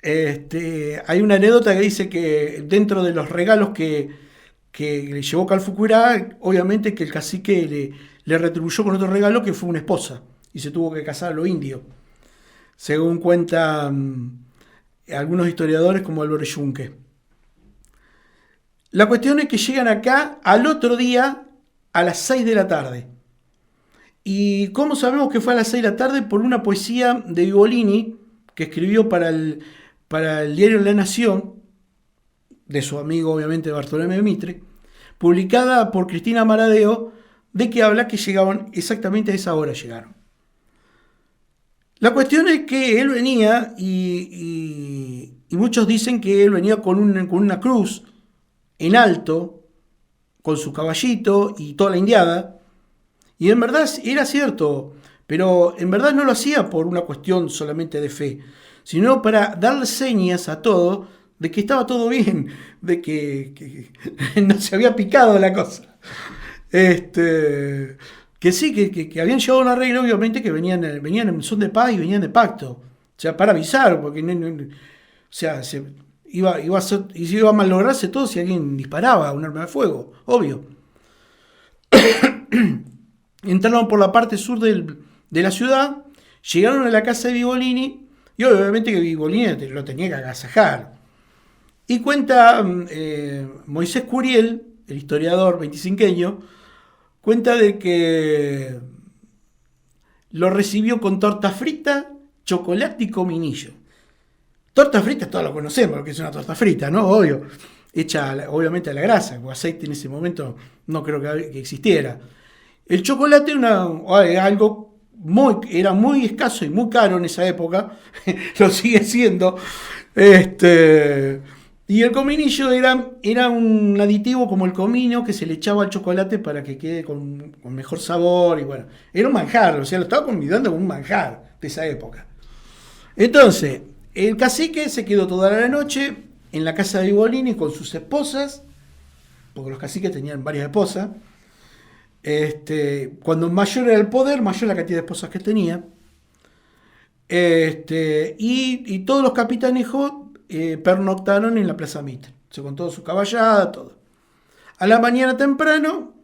Hay una anécdota que dice que dentro de los regalos que le llevó Calfucurá, obviamente que el cacique le retribuyó con otro regalo que fue una esposa y se tuvo que casar a lo indio, según cuentan algunos historiadores como Álvaro Yunque. La cuestión es que llegan acá al otro día a las 6 de la tarde. ¿Y cómo sabemos que fue a las 6 de la tarde? Por una poesía de Vivolini que escribió para el diario La Nación, de su amigo obviamente Bartolomé Mitre, publicada por Cristina Maradeo, de que habla que llegaban exactamente a esa hora llegaron. La cuestión es que él venía y muchos dicen que él venía con una cruz en alto, con su caballito y toda la indiada, y en verdad era cierto, pero en verdad no lo hacía por una cuestión solamente de fe, sino para darle señas a todo de que estaba todo bien, de que no se había picado la cosa. Que sí, que habían llegado a un arreglo, obviamente que venían en son de paz y venían de pacto. O sea, para avisar, porque o sea, iba a malograrse todo si alguien disparaba un arma de fuego, obvio. Entraron por la parte sur de la ciudad, llegaron a la casa de Vivolini, y obviamente que Vivolini lo tenía que agasajar. Y cuenta Moisés Curiel, el historiador 25, cuenta de que lo recibió con torta frita, chocolate y cominillo. Torta frita todos lo conocemos, lo que es una torta frita, ¿no? Obvio. Hecha obviamente a la grasa, porque aceite en ese momento no creo que existiera. El chocolate era muy escaso y muy caro en esa época, lo sigue siendo. Y el cominillo era un aditivo como el comino que se le echaba al chocolate para que quede con mejor sabor. Y bueno, era un manjar, o sea, lo estaba convidando como un manjar de esa época. Entonces, el cacique se quedó toda la noche en la casa de Vivolini con sus esposas, porque los caciques tenían varias esposas. Cuando mayor era el poder, mayor la cantidad de esposas que tenía. Y todos los capitanejos pernoctaron en la Plaza Mitre, con toda su caballada, todo. A la mañana temprano,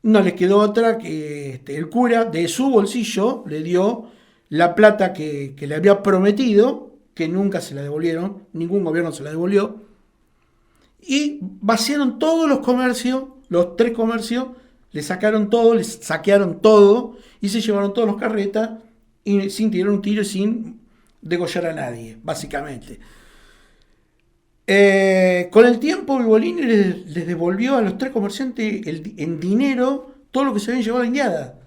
no les quedó otra que el cura de su bolsillo le dio la plata que le había prometido, que nunca se la devolvieron, ningún gobierno se la devolvió, y vaciaron todos los comercios, los 3 comercios, le sacaron todo, les saquearon todo, y se llevaron todos los carretas, y sin tirar un tiro y sin degollar a nadie, básicamente. Con el tiempo Vivolini les devolvió a los 3 comerciantes en dinero todo lo que se habían llevado a la indiada.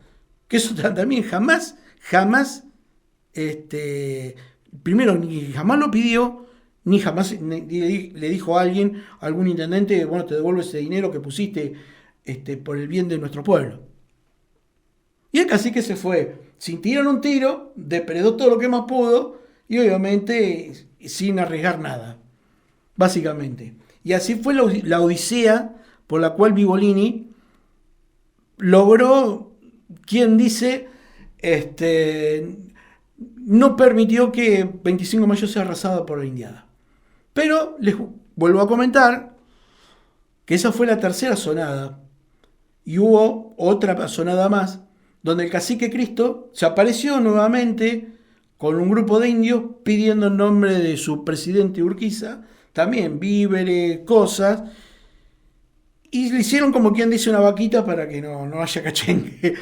Que eso también jamás, primero ni jamás lo pidió, ni jamás le dijo a alguien, a algún intendente, bueno, te devuelvo ese dinero que pusiste por el bien de nuestro pueblo. Y el cacique se fue, sin tirar un tiro, depredó todo lo que más pudo, y obviamente sin arriesgar nada, básicamente. Y así fue la odisea por la cual Vivolini logró, quien dice, no permitió que 25 de mayo sea arrasada por la indiada. Pero les vuelvo a comentar que esa fue la tercera sonada. Y hubo otra sonada más, donde el cacique Cristo se apareció nuevamente con un grupo de indios pidiendo en nombre de su presidente Urquiza, también víveres, cosas, y le hicieron como quien dice una vaquita para que no haya cachengue,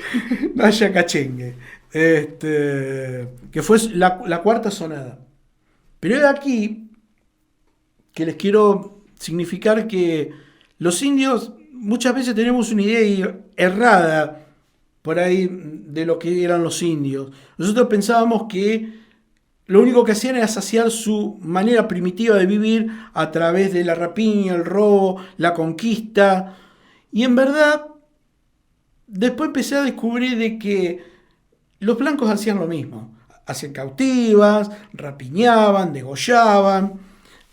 no haya cachengue, que fue la cuarta sonada. Pero es aquí que les quiero significar que los indios muchas veces tenemos una idea errada por ahí de lo que eran los indios. Nosotros pensábamos que lo único que hacían era saciar su manera primitiva de vivir a través de la rapiña, el robo, la conquista. Y en verdad, después empecé a descubrir de que los blancos hacían lo mismo. Hacían cautivas, rapiñaban, degollaban.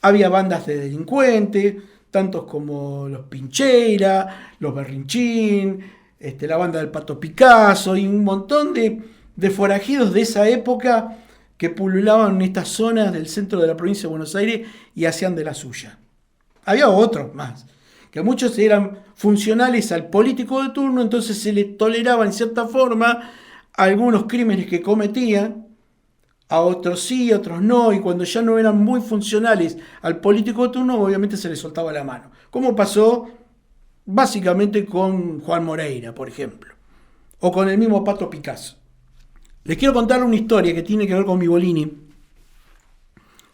Había bandas de delincuentes, tantos como los Pincheira, los Berrinchín, la banda del Pato Picasso y un montón de forajidos de esa época que pululaban en estas zonas del centro de la provincia de Buenos Aires y hacían de la suya. Había otros más, que muchos eran funcionales al político de turno, entonces se les toleraba en cierta forma algunos crímenes que cometían, a otros sí, a otros no, y cuando ya no eran muy funcionales al político de turno, obviamente se les soltaba la mano. Como pasó básicamente con Juan Moreira, por ejemplo, o con el mismo Pato Picasso. Les quiero contar una historia que tiene que ver con Vivolini,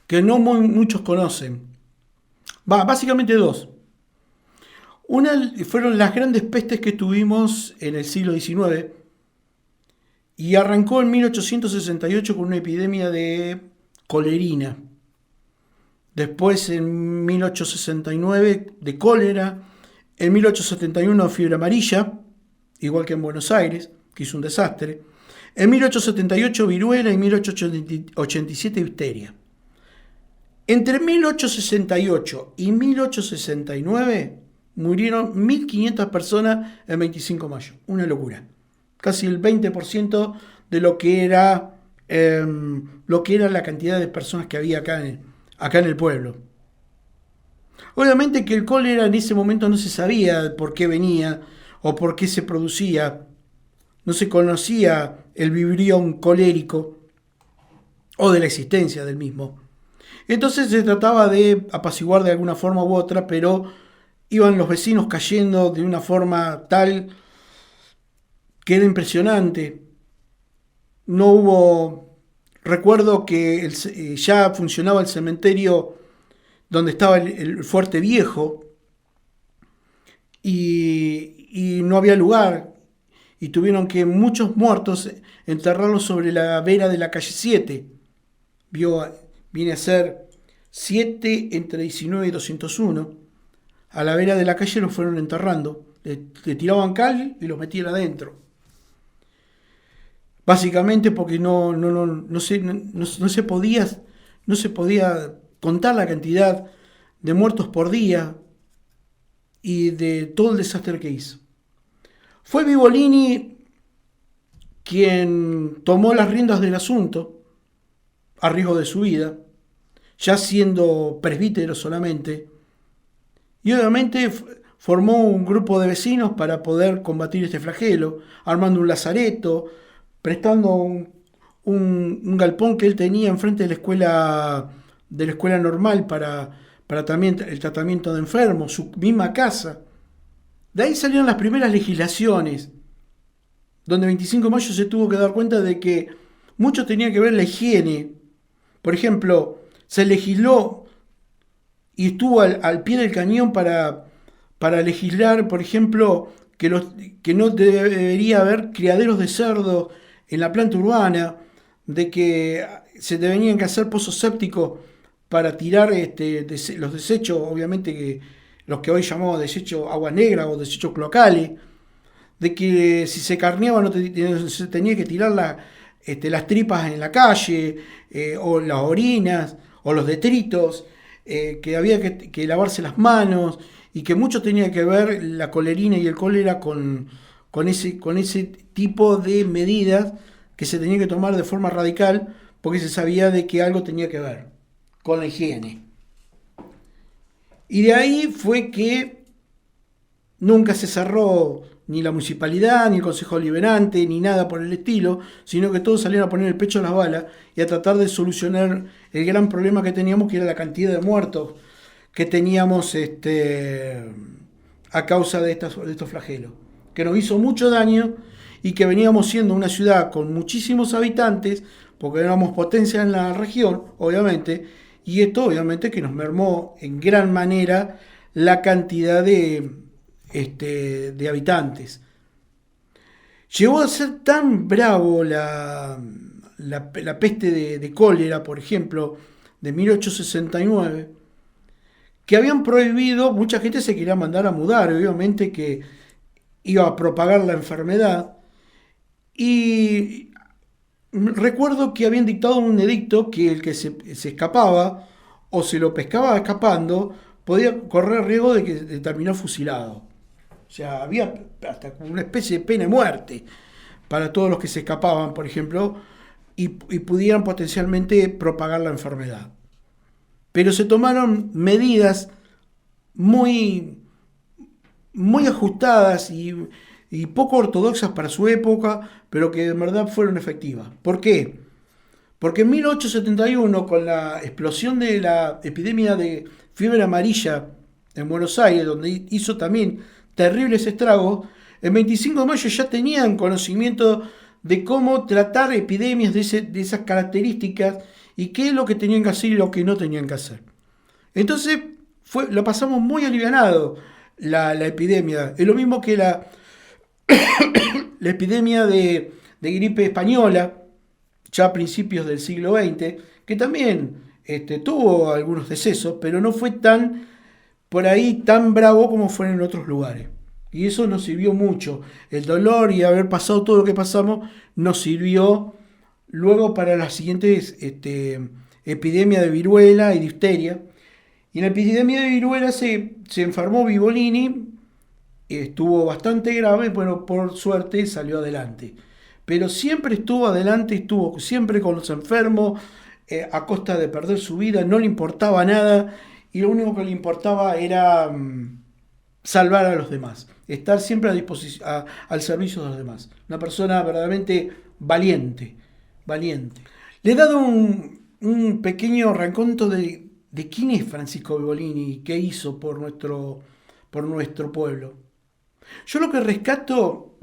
que no muchos conocen. Básicamente dos. Una fueron las grandes pestes que tuvimos en el siglo XIX y arrancó en 1868 con una epidemia de colerina. Después en 1869 de cólera, en 1871 fiebre amarilla, igual que en Buenos Aires, que hizo un desastre. En 1878 viruela y 1887 difteria. Entre 1868 y 1869 murieron 1.500 personas el 25 de mayo. Una locura. Casi el 20% de lo que era la cantidad de personas que había acá en el pueblo. Obviamente que el cólera en ese momento no se sabía por qué venía o por qué se producía. No se conocía el vibrión colérico o de la existencia del mismo. Entonces se trataba de apaciguar de alguna forma u otra, pero iban los vecinos cayendo de una forma tal que era impresionante. No hubo... Recuerdo que ya funcionaba el cementerio donde estaba el Fuerte Viejo y no había lugar. Y tuvieron que muchos muertos enterrarlos sobre la vera de la calle 7. Viene a ser 7 entre 19 y 201. A la vera de la calle los fueron enterrando. Le tiraban cal y los metían adentro. Básicamente porque no se podía contar la cantidad de muertos por día y de todo el desastre que hizo. Fue Vivolini quien tomó las riendas del asunto, a riesgo de su vida, ya siendo presbítero solamente, y obviamente formó un grupo de vecinos para poder combatir este flagelo, armando un lazareto, prestando un galpón que él tenía enfrente de la escuela normal para también el tratamiento de enfermos, su misma casa. De ahí salieron las primeras legislaciones, donde 25 de mayo se tuvo que dar cuenta de que mucho tenía que ver la higiene. Por ejemplo, se legisló y estuvo al pie del cañón para legislar, por ejemplo, que no debería haber criaderos de cerdos en la planta urbana, de que se tenían que hacer pozos sépticos para tirar los desechos, obviamente que los que hoy llamamos desechos agua negra o desechos cloacales, de que si se carneaba se tenía que tirar las tripas en la calle, o las orinas, o los detritos, que había que lavarse las manos, y que mucho tenía que ver la colerina y el cólera con ese tipo de medidas que se tenía que tomar de forma radical, porque se sabía de que algo tenía que ver con la higiene. Y de ahí fue que nunca se cerró ni la municipalidad, ni el Consejo Deliberante, ni nada por el estilo, sino que todos salieron a poner el pecho a las balas y a tratar de solucionar el gran problema que teníamos, que era la cantidad de muertos que teníamos a causa de estos flagelos, que nos hizo mucho daño y que veníamos siendo una ciudad con muchísimos habitantes, porque éramos potencia en la región, obviamente, y esto obviamente que nos mermó en gran manera la cantidad de habitantes. Llegó a ser tan bravo la peste de cólera, por ejemplo, de 1869, que habían prohibido, mucha gente se quería mandar a mudar, obviamente que iba a propagar la enfermedad, y recuerdo que habían dictado un edicto que el que se escapaba o se lo pescaba escapando podía correr riesgo de terminar fusilado. O sea, había hasta una especie de pena de muerte para todos los que se escapaban, por ejemplo, y pudieran potencialmente propagar la enfermedad. Pero se tomaron medidas muy, muy ajustadas y poco ortodoxas para su época, pero que en verdad fueron efectivas. ¿Por qué? Porque en 1871, con la explosión de la epidemia de fiebre amarilla en Buenos Aires, donde hizo también terribles estragos, el 25 de mayo ya tenían conocimiento de cómo tratar epidemias de esas características y qué es lo que tenían que hacer y lo que no tenían que hacer. Entonces lo pasamos muy alivianado la epidemia. Es lo mismo que la epidemia de gripe española, ya a principios del siglo XX, que también tuvo algunos decesos, pero no fue por ahí tan bravo como fue en otros lugares. Y eso nos sirvió mucho. El dolor y haber pasado todo lo que pasamos nos sirvió luego para las siguientes epidemias de viruela y difteria. Y en la epidemia de viruela se enfermó Vivolini, estuvo bastante grave, pero por suerte salió adelante. Pero siempre estuvo adelante, estuvo siempre con los enfermos, a costa de perder su vida, no le importaba nada y lo único que le importaba era salvar a los demás, estar siempre a disposición, al servicio de los demás. Una persona verdaderamente valiente. Le he dado un pequeño raconto de quién es Francisco Vivolini y qué hizo por nuestro pueblo. Yo lo que rescato,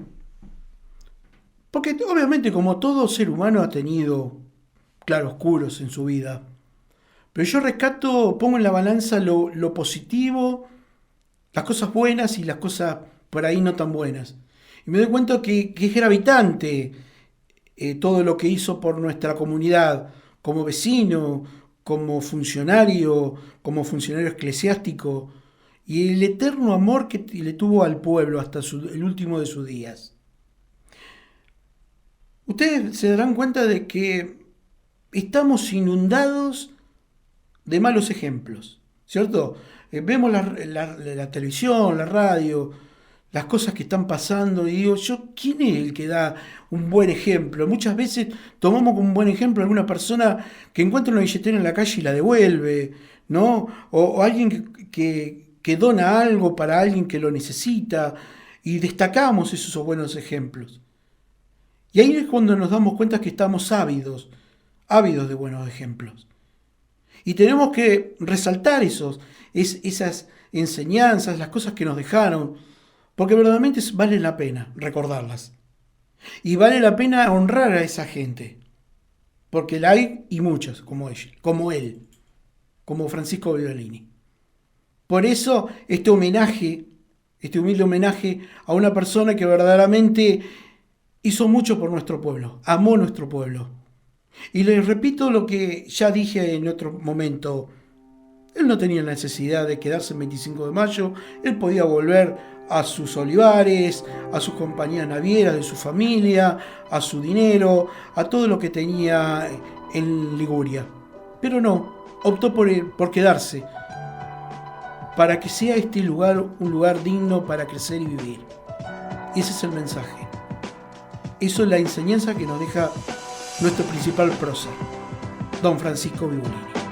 porque obviamente como todo ser humano ha tenido claroscuros en su vida, pero yo rescato, pongo en la balanza lo positivo, las cosas buenas y las cosas por ahí no tan buenas. Y me doy cuenta que es gravitante todo lo que hizo por nuestra comunidad, como vecino, como funcionario eclesiástico, y el eterno amor que le tuvo al pueblo hasta el último de sus días. Ustedes se darán cuenta de que estamos inundados de malos ejemplos, ¿cierto? Vemos la televisión, la radio, las cosas que están pasando y digo, ¿quién es el que da un buen ejemplo? Muchas veces tomamos como un buen ejemplo a alguna persona que encuentra una billetera en la calle y la devuelve, ¿no? O alguien que dona algo para alguien que lo necesita y destacamos esos buenos ejemplos. Y ahí es cuando nos damos cuenta que estamos ávidos de buenos ejemplos. Y tenemos que resaltar esas enseñanzas, las cosas que nos dejaron, porque verdaderamente vale la pena recordarlas. Y vale la pena honrar a esa gente, porque la hay y muchas como él, como Francisco Vivolini. Por eso este humilde homenaje a una persona que verdaderamente hizo mucho por nuestro pueblo, amó nuestro pueblo. Y les repito lo que ya dije en otro momento. Él no tenía necesidad de quedarse el 25 de mayo. Él podía volver a sus olivares, a sus compañías navieras de su familia, a su dinero, a todo lo que tenía en Liguria. Pero no, optó por quedarse, para que sea este lugar un lugar digno para crecer y vivir. Ese es el mensaje. Eso es la enseñanza que nos deja nuestro principal prócer, don Francisco Vivolini.